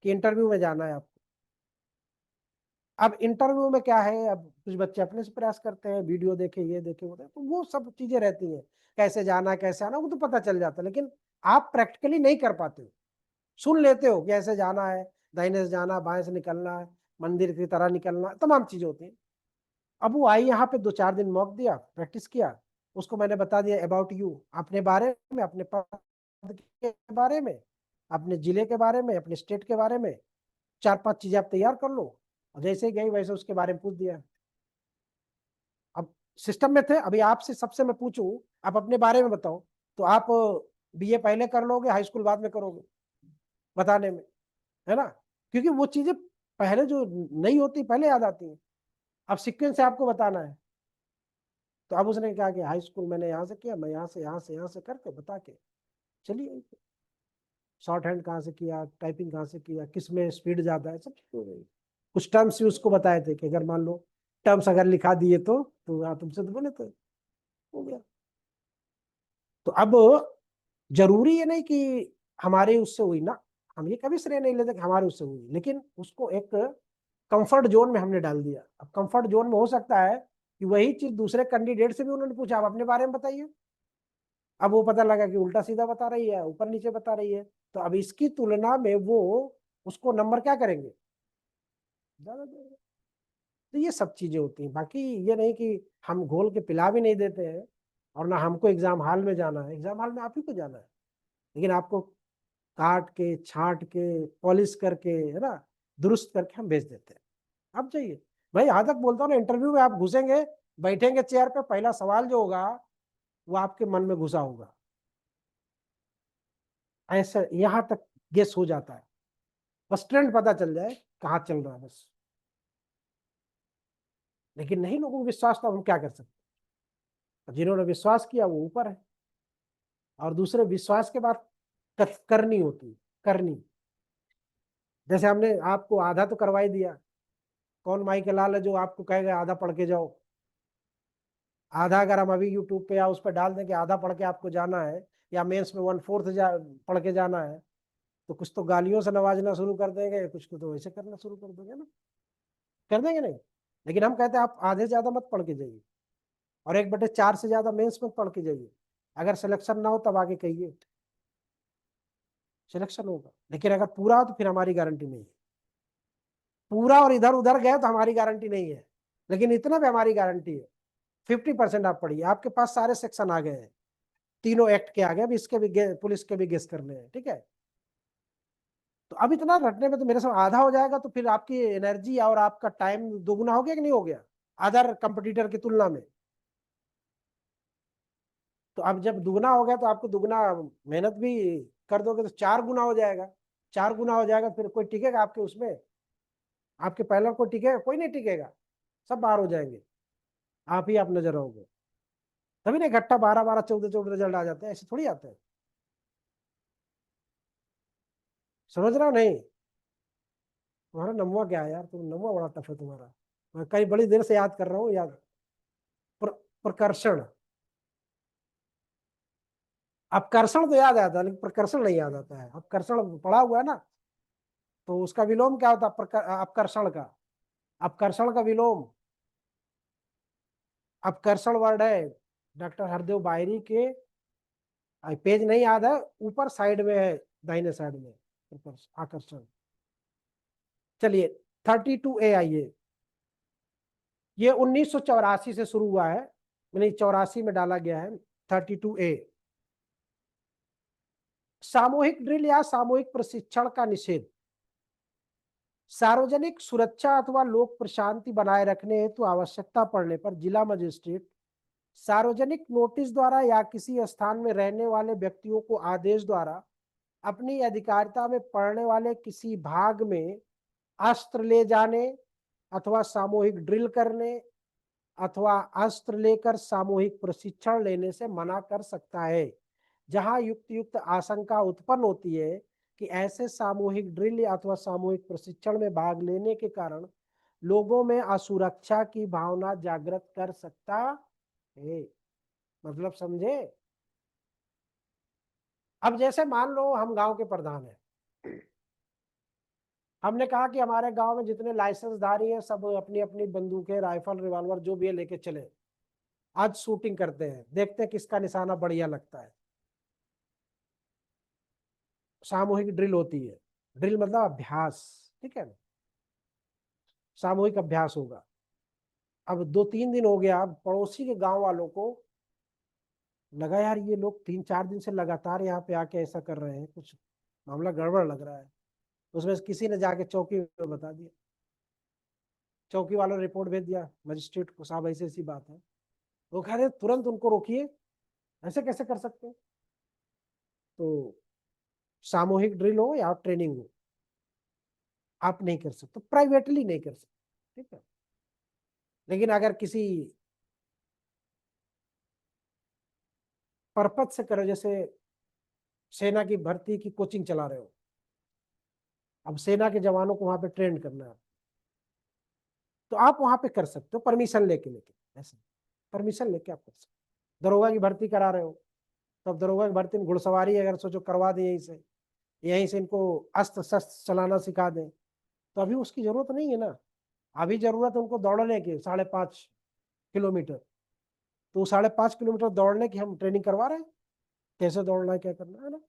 कि इंटरव्यू में जाना है आपको। अब इंटरव्यू में क्या है, अब कुछ बच्चे अपने से प्रयास करते हैं, वीडियो देखे, ये देखे, वो देखे, तो वो सब चीजें रहती हैं, कैसे जाना कैसे आना वो तो पता चल जाता है। लेकिन आप प्रैक्टिकली नहीं कर पाते हो, सुन लेते हो कि ऐसे जाना है, दाहिने से जाना, बाएं से निकलना है, मंदिर की तरह निकलना, तमाम चीजें होती हैं। अब वो आई यहाँ पे 2-4 दिन मॉक दिया, प्रैक्टिस किया, उसको मैंने बता दिया अबाउट यू, अपने बारे में, अपने पद के बारे में, अपने जिले के बारे में, अपने स्टेट के बारे में, 4-5 चीजें आप तैयार कर लो। और जैसे ही गई वैसे उसके बारे में पूछ दिया। अब सिस्टम में थे, अभी आपसे सबसे मैं पूछूं आप अपने बारे में बताओ, तो आप बीए पहले कर लोगे, हाई स्कूल बाद में करोगे बताने में, है ना? क्योंकि वो चीजें पहले जो नहीं होती पहले याद आती हैं। अब सीक्वेंस से आपको बताना है, तो अब उसने कहा कि हाई स्कूल मैंने यहाँ से किया, मैं यहाँ से करके बता के चलिए, शॉर्ट हैंड कहाँ से किया, टाइपिंग कहाँ से किया, किस में स्पीड ज्यादा है, सब चीज हो गई। कुछ टर्म्स भी उसको बताए थे कि अगर मान लो टर्म्स अगर लिखा दिए तो हाँ तुमसे तो बोले तो हो गया। तो अब जरूरी है नहीं कि हमारे उससे हुई ना, हम ये कभी श्रेय नहीं लेते कि हमारे उससे हुई, लेकिन उसको एक कंफर्ट जोन में हमने डाल दिया। अब कंफर्ट जोन में हो सकता है कि वही चीज दूसरे कैंडिडेट से भी उन्होंने पूछा, आप अपने बारे में बताइए, अब वो पता लगा कि उल्टा सीधा बता रही है, ऊपर नीचे बता रही है, तो अब इसकी तुलना में वो उसको नंबर क्या करेंगे, ज्यादा देंगे। तो ये सब चीजें होती हैं। बाकी ये नहीं कि हम घोल के पिला भी नहीं देते हैं, और ना हमको एग्जाम हॉल में जाना है, एग्जाम हॉल में आप ही को जाना है, लेकिन आपको काट के छांट के पॉलिश करके, है ना, दुरुस्त करके हम भेज देते हैं। आप जाइए भाई, यहाँ तक बोलता हूँ ना, इंटरव्यू में आप घुसेंगे, बैठेंगे चेयर पे, पहला सवाल जो होगा वो आपके मन में घुसा होगा, ऐसा यहाँ तक गेस हो जाता है, बस ट्रेंड पता चल जाए कहाँ चल रहा है बस। लेकिन नहीं लोगों को विश्वास, तो हम क्या कर सकते हैं? जिन्होंने विश्वास किया वो ऊपर है, और दूसरे विश्वास के बाद करनी होती है, करनी। जैसे हमने आपको आधा तो करवा ही दिया, कौन माई के लाल है जो आपको कहेगा आधा पढ़ के जाओ? आधा अगर हम अभी यूट्यूब पे या उस पर डाल दें कि आधा पढ़ के आपको जाना है, या मेंस में 1/4 पढ़ के जाना है, तो कुछ तो गालियों से नवाजना शुरू कर देंगे, कुछ को तो वैसे करना शुरू कर देंगे ना, कर देंगे नहीं? लेकिन हम कहते हैं आप आधे से ज्यादा मत पढ़ के जाइए, और 1/4 से ज्यादा मेंस मत पढ़ के जाइए, अगर सिलेक्शन ना हो तब आगे कहिए सिलेक्शन होगा। लेकिन अगर पूरा हो तो फिर हमारी गारंटी नहीं है, पूरा और इधर उधर गए तो हमारी गारंटी नहीं है, लेकिन इतना भी हमारी गारंटी है 50% आप पढ़िए, आपके पास सारे सेक्शन आ गए हैं, तीनों एक्ट के आ गए, अब इसके भी पुलिस के भी गेस करने हैं, ठीक है। तो अब इतना रटने में तो मेरे से आधा हो जाएगा, तो फिर आपकी एनर्जी और आपका टाइम दोगुना हो गया कि नहीं हो गया अदर कंपटीटर की तुलना में। तो अब जब दुगना हो गया तो आपको दुगना मेहनत भी कर दोगे तो 4 गुना हो जाएगा। 4 गुना हो जाएगा, फिर कोई टिकेगा आपके उसमें? आपके पहले कोई टिकेगा? कोई नहीं टिकेगा, सब बाहर हो जाएंगे, आप ही आप नजर आओगे। तभी ना इकट्ठा 12-12, 14-14 रिजल्ट आ जाते हैं, ऐसे थोड़ी आते हैं। समझ रहा हो नहीं? तुम्हारा नमवा क्या है यार, तुम नमवा बड़ा टफ है तुम्हारा, मैं कई बड़ी देर से याद कर रहा हूँ। याद प्रकर्षण, अपकर्षण तो याद आता है लेकिन प्रकर्षण नहीं याद आता है। अपकर्षण पढ़ा हुआ है ना, तो उसका विलोम क्या होता है? अपकर्षण का, अपकर्षण का विलोम, अपकर्षण वर्ड है डॉक्टर हरदेव बायरी के, पेज नहीं याद है, ऊपर साइड में है, दाहिने साइड में, आकर्षण। चलिए 32A आइए, ये 1984 से शुरू हुआ है, यानी 84 में डाला गया है 32A। सामूहिक ड्रिल या सामूहिक प्रशिक्षण का निषेध। सार्वजनिक सुरक्षा अथवा लोक प्रशांति बनाए रखने हेतु आवश्यकता पड़ने पर जिला मजिस्ट्रेट सार्वजनिक नोटिस द्वारा या किसी स्थान में रहने वाले व्यक्तियों को आदेश द्वारा अपनी अधिकारिता में पड़ने वाले किसी भाग में अस्त्र ले जाने अथवा सामूहिक ड्रिल करने अथवा अस्त्र लेकर सामूहिक प्रशिक्षण लेने से मना कर सकता है, जहां युक्त आशंका उत्पन्न होती है कि ऐसे सामूहिक ड्रिल अथवा सामूहिक प्रशिक्षण में भाग लेने के कारण लोगों में असुरक्षा की भावना जागृत कर सकता है। मतलब समझे? अब जैसे मान लो हम गांव के प्रधान हैं, हमने कहा कि हमारे गांव में जितने लाइसेंसधारी हैं सब अपनी अपनी बंदूकें, राइफल, रिवॉल्वर जो भी है लेके चले, आज शूटिंग करते हैं, देखते हैं किसका निशाना बढ़िया लगता है। सामूहिक ड्रिल होती है, ड्रिल मतलब अभ्यास, ठीक है ना, सामूहिक अभ्यास होगा। अब 2-3 दिन हो गया, अब पड़ोसी के गांव वालों को लगा यार ये लोग 3-4 दिन से लगातार यहाँ पे आके ऐसा कर रहे हैं, कुछ मामला गड़बड़ लग रहा है। उसमें किसी ने जाके चौकी में बता दिया, चौकी वालों ने रिपोर्ट भेज दिया मजिस्ट्रेट को, साहब ऐसी ऐसी बात है। वो कह रहे तुरंत उनको रोकिए, ऐसे कैसे कर सकते हैं। तो सामूहिक ड्रिल हो या ट्रेनिंग हो, आप नहीं कर सकते, प्राइवेटली नहीं कर सकते, ठीक है। लेकिन अगर किसी पर्पज से करो, जैसे सेना की भर्ती की कोचिंग चला रहे हो, अब सेना के जवानों को वहां पे ट्रेन करना है, तो आप वहां पे कर सकते हो परमिशन लेके, ऐसे परमिशन लेके आप कर सकते हो। दरोगा की भर्ती करा रहे हो, तो अब दरोगा की भर्ती में घुड़सवारी अगर सोचो करवा दें यहीं से इनको अस्त्र शस्त्र चलाना सिखा दें, तो अभी उसकी जरूरत नहीं है ना। अभी जरूरत है उनको दौड़ने की 5.5 किलोमीटर, तो 5.5 किलोमीटर दौड़ने की हम ट्रेनिंग करवा रहे हैं, कैसे दौड़ना है, क्या करना है ना।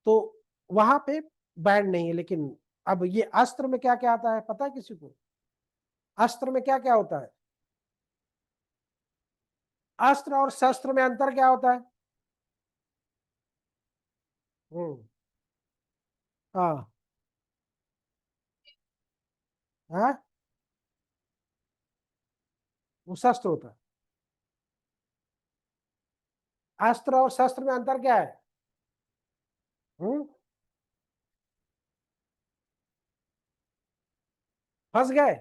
तो वहां पे बैंड नहीं है। लेकिन अब ये अस्त्र में क्या क्या आता है पता है किसी को? अस्त्र में क्या क्या होता है? अस्त्र और शस्त्र में अंतर क्या होता है? हम्म, हाँ, हाँ, वो शस्त्र होता है। अस्त्र और शस्त्र में अंतर क्या है? हम्म, फंस गए?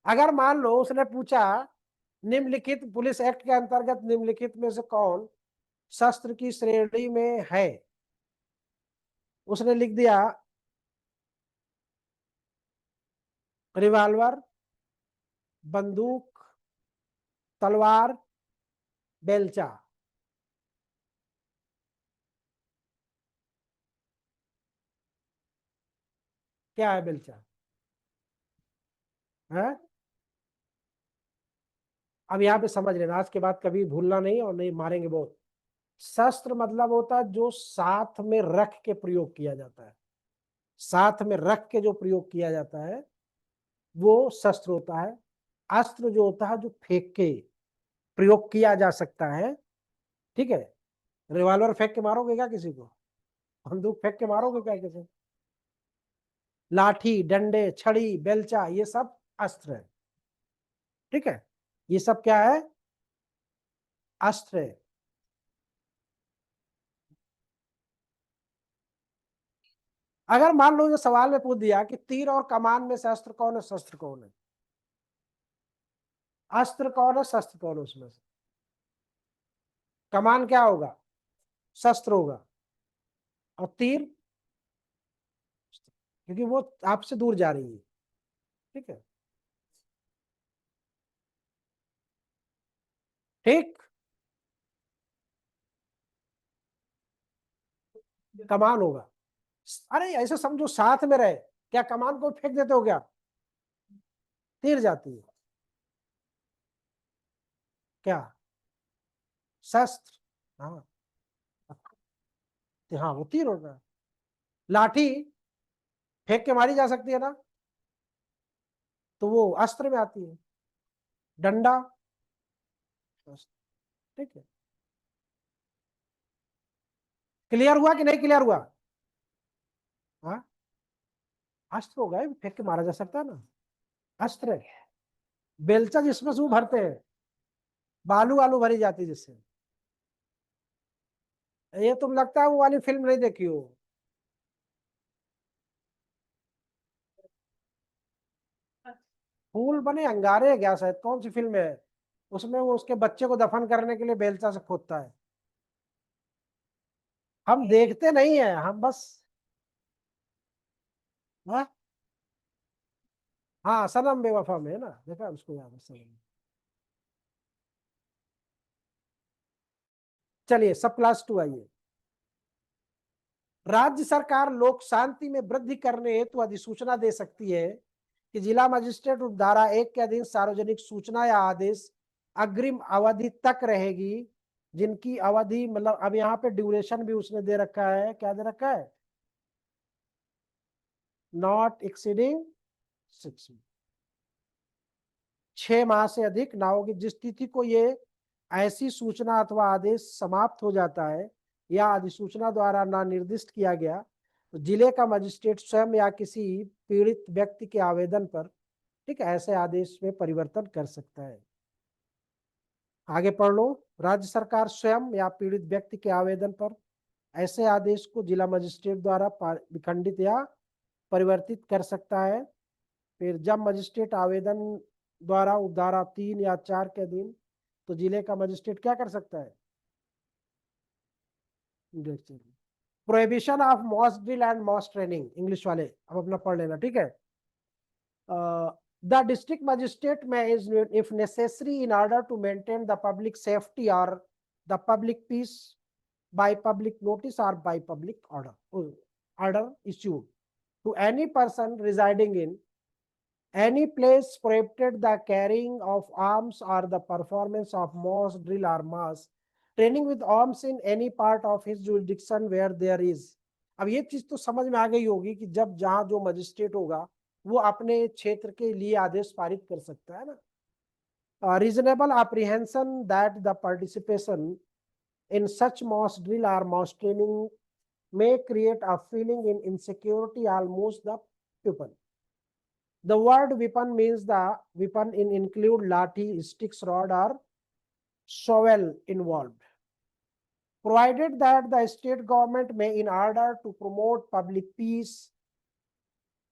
अगर मान लो उसने पूछा निम्नलिखित पुलिस एक्ट के अंतर्गत निम्नलिखित में से कौन शस्त्र की श्रेणी में है, उसने लिख दिया रिवॉल्वर, बंदूक, तलवार, बेलचा। क्या है बेलचा? है? अब यहाँ पे समझ लेना, आज के बाद कभी भूलना नहीं, और नहीं मारेंगे बहुत। शस्त्र मतलब होता है जो साथ में रख के प्रयोग किया जाता है, साथ में रख के जो प्रयोग किया जाता है वो शस्त्र होता है। अस्त्र जो होता है जो फेंक के प्रयोग किया जा सकता है ठीक है, रिवॉल्वर फेंक के मारोगे क्या किसी को? बंदूक फेंक के मारोगे क्या किसी? लाठी, डंडे, छड़ी, बेलचा, ये सब अस्त्र है। ठीक है, ये सब क्या है? अस्त्र है। अगर मान लो जो सवाल में पूछ दिया कि तीर और कमान में से अस्त्र कौन है, शस्त्र कौन है? अस्त्र कौन है, शस्त्र कौन है उसमें से? कमान क्या होगा? शस्त्र होगा। और तीर, क्योंकि वो आपसे दूर जा रही है। ठीक है, ठीक। कमान होगा। अरे ऐसे समझो साथ में रहे, क्या कमान को फेंक देते हो क्या? तीर जाती है क्या? शस्त्र। हाँ, हाँ वो तीर होगा। लाठी फेंक के मारी जा सकती है ना, तो वो अस्त्र में आती है। डंडा, ठीक है। क्लियर हुआ कि नहीं क्लियर हुआ? हाँ, अस्त्र होगा, फेंक के मारा जा सकता है ना, अस्त्र है। बेलचा जिसमें से वो भरते हैं, बालू आलू भरी जाती है जिससे। ये तुम लगता है वो वाली फिल्म नहीं देखी हो। फूल बने अंगारे क्या, शायद कौन सी फिल्म है, उसमें वो उसके बच्चे को दफन करने के लिए बेलचा से खोदता है। हम देखते नहीं है, हम बस। हाँ, हाँ सनम बेवफा में है ना, देखा है उसको, याद है सनम। चलिए सब क्लास 2 आइए। राज्य सरकार लोक शांति में वृद्धि करने हेतु अधिसूचना दे सकती है कि जिला मजिस्ट्रेट उपधारा 1 के अधीन सार्वजनिक सूचना या आदेश अग्रिम अवधि तक रहेगी, जिनकी अवधि, मतलब अब यहाँ पे ड्यूरेशन भी उसने दे रखा है, क्या दे रखा है? नॉट एक्सीडिंग 6 मंथ, 6 माह से अधिक ना होगी। जिस तिथि को ये ऐसी सूचना अथवा आदेश समाप्त हो जाता है या अधिसूचना द्वारा ना निर्दिष्ट किया गया, तो जिले का मजिस्ट्रेट स्वयं या किसी पीड़ित व्यक्ति के आवेदन पर, ठीक है, ऐसे आदेश में परिवर्तन कर सकता है। आगे पढ़ लो। राज्य सरकार स्वयं या पीड़ित व्यक्ति के आवेदन पर ऐसे आदेश को जिला मजिस्ट्रेट द्वारा विखंडित या परिवर्तित कर सकता है। फिर जब मजिस्ट्रेट आवेदन द्वारा उपधारा 3 या 4 के अधीन, तो जिले का मजिस्ट्रेट क्या कर सकता है? Prohibition of mass drill and mass training, English वाले अब अपना पढ़ लेना, ठीक है। The district magistrate may, is if necessary, in order to maintain the public safety or the public peace, by public notice or by public order issued to any person residing in any place prohibited the carrying of arms or the performance of mass drill or mass training with arms in any part of his jurisdiction where there is। अब ये चीज तो समझ में आ गई होगी कि जब जहां जो मजिस्ट्रेट होगा वो अपने क्षेत्र के लिए आदेश पारित कर सकता है ना। Reasonable apprehension that the participation in such mass drill or mass training may create a feeling in insecurity almost the people। The word weapon means the weapon in include lathi, sticks, rod or shovel involved, provided that the state government may, in order to promote public peace।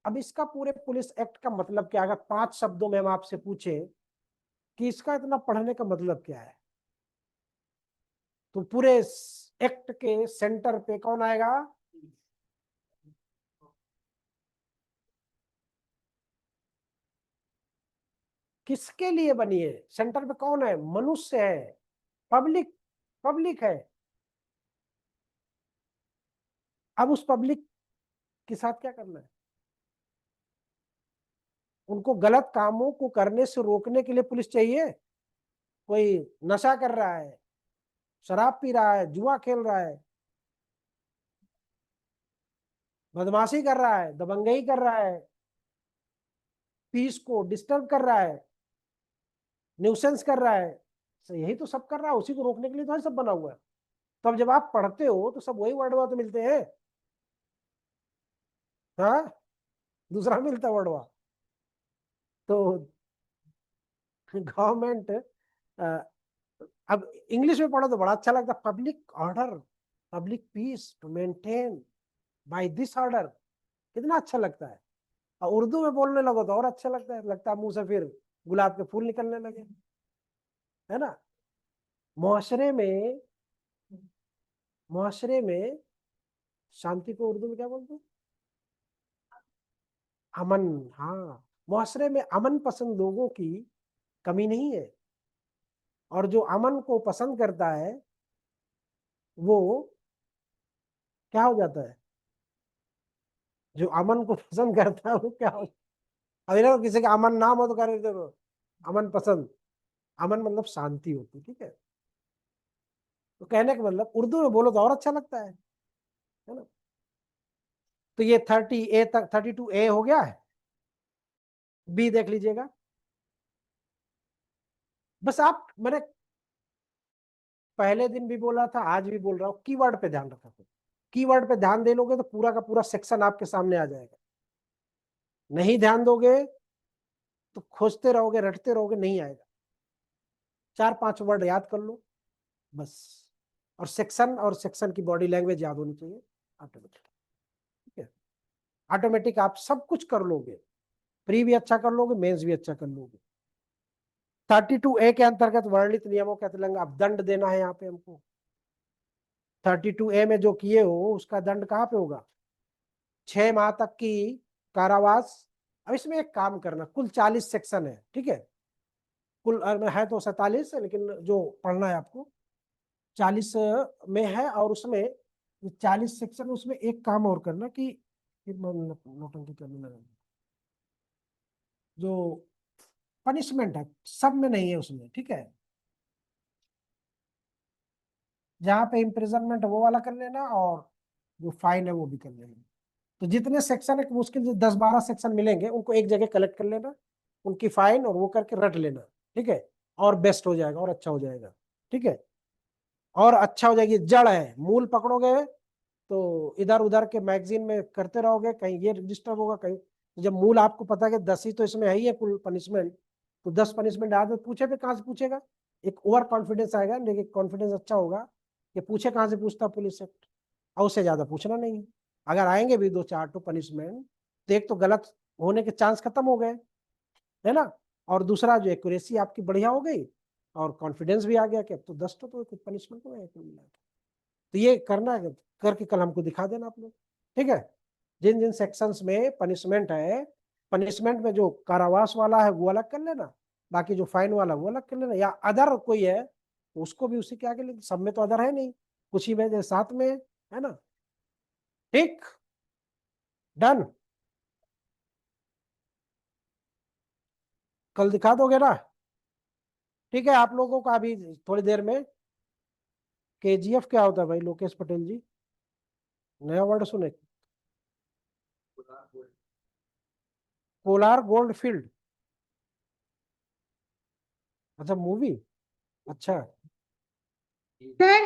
अब इसका पूरे police act का मतलब क्या है? अगर 5 शब्दों में हम आपसे पूछे कि इसका इतना पढ़ने का मतलब क्या है, तो पूरे एक्ट के सेंटर पे कौन आएगा? किसके लिए बनी है? सेंटर पे कौन है? मनुष्य है, पब्लिक, पब्लिक है। अब उस पब्लिक के साथ क्या करना है? उनको गलत कामों को करने से रोकने के लिए पुलिस चाहिए। कोई नशा कर रहा है, शराब पी रहा है, जुआ खेल रहा है, बदमाशी कर रहा है, दबंगई कर रहा है, पीस को डिस्टर्ब कर रहा है, न्यूसेंस कर रहा है, यही तो सब कर रहा है, उसी को रोकने के लिए तो ये सब बना हुआ है। तो अब जब आप पढ़ते हो तो सब वही वर्ड तो मिलते हैं, हाँ, दूसरा मिलता वर्ड। तो गवर्नमेंट, अब इंग्लिश में पढ़ो तो बड़ा अच्छा लगता, public order, public peace to maintain by this order, कितना अच्छा लगता है। और उर्दू में बोलने लगो तो और अच्छा लगता है मुंह से फिर गुलाब के फूल निकलने लगे, है ना। मुआशरे में, मुआशरे में शांति को उर्दू में क्या बोलते हैं? अमन। हाँ, मुआशरे में अमन पसंद लोगों की कमी नहीं है, और जो अमन को पसंद करता है वो क्या हो जाता है? जो अमन को पसंद करता है वो क्या हो, अभी ना किसी का अमन नाम हो तो कह रहे थे अमन पसंद, अमन मतलब शांति होती, ठीक है। तो कहने का मतलब उर्दू में बोलो तो और अच्छा लगता है ना। तो ये 30A तक, 32A हो गया है। बी देख लीजिएगा, बस आप, मैंने पहले दिन भी बोला था, आज भी बोल रहा हूँ, कीवर्ड पे ध्यान रखा करो। कीवर्ड पे ध्यान दे लोगे तो पूरा का पूरा सेक्शन आपके सामने आ जाएगा। नहीं ध्यान दोगे तो खोजते रहोगे, रटते रहोगे, नहीं आएगा। 4-5 वर्ड याद कर लो बस, और सेक्शन की बॉडी लैंग्वेज याद होनी चाहिए ऑटोमेटिक, ठीक है। ऑटोमेटिक आप सब कुछ कर लोगे, प्री भी अच्छा कर लोगे, मेंस भी अच्छा कर लोगे। 32A के अंतर्गत वर्णित नियमों के अंतर्गत आप दंड देना है यहाँ पे हमको। 32A में जो किए हो उसका दंड कहाँ पे होगा? 6 माह तक की कारावास। अब इसमें एक काम करना, कुल 40 सेक्शन है, ठीक है। कुल है तो 47 है, लेकिन जो पढ़ना है आपको 40 में है, और उसमें 40 सेक्शन, उसमें एक काम और करना कि फिर नोटंकी करने लगा, जो पनिशमेंट है सब में नहीं है उसमें, ठीक है। जहाँ पे इम्प्रिजनमेंट वो वाला कर लेना, और जो फाइन है वो भी कर लेना। तो जितने सेक्शन है, मुश्किल से 10-12 सेक्शन मिलेंगे, उनको एक जगह कलेक्ट कर लेना, उनकी फाइन और वो करके रट लेना, ठीक है। और बेस्ट हो जाएगा, और अच्छा हो जाएगा, ठीक है। और अच्छा हो जाएगी, जड़ है, मूल पकड़ोगे तो इधर उधर के मैगजीन में करते रहोगे, कहीं ये डिस्टर्ब होगा, कहीं जब मूल आपको पता है कि 10 ही तो इसमें है ही है कुल पनिशमेंट, तो 10 पनिशमेंट आदमी पूछे पे कहाँ से पूछेगा? एक ओवर कॉन्फिडेंस आएगा, लेकिन कॉन्फिडेंस अच्छा होगा कि पूछे कहाँ से पूछता पुलिस एक्ट, और उससे ज्यादा पूछना नहीं है। अगर आएंगे भी 2-4 तो पनिशमेंट, तो एक तो गलत होने के चांस खत्म हो गए, है ना, और दूसरा जो एक्यूरेसी आपकी बढ़िया हो गई, और कॉन्फिडेंस भी आ गया कि अब तो 10 तो कुछ पनिशमेंट हो गया। तो ये करना है, करके कल हमको दिखा देना आप लोग, ठीक है। जिन जिन सेक्शंस में पनिशमेंट है, पनिशमेंट में जो कारावास वाला है वो अलग कर लेना, बाकी जो फाइन वाला वो अलग कर लेना, या अदर कोई है तो उसको भी उसी के आगे ले, सब में तो अदर है नहीं, कुछ ही में साथ में है ना, ठीक, डन। कल दिखा दोगे ना? ठीक है, आप लोगों का अभी थोड़ी देर में KGF क्या होता है भाई लोकेश पटेल जी? नया वर्ड सुने, कोलार गोल्ड फील्ड, अच्छा मूवी, अच्छा। सर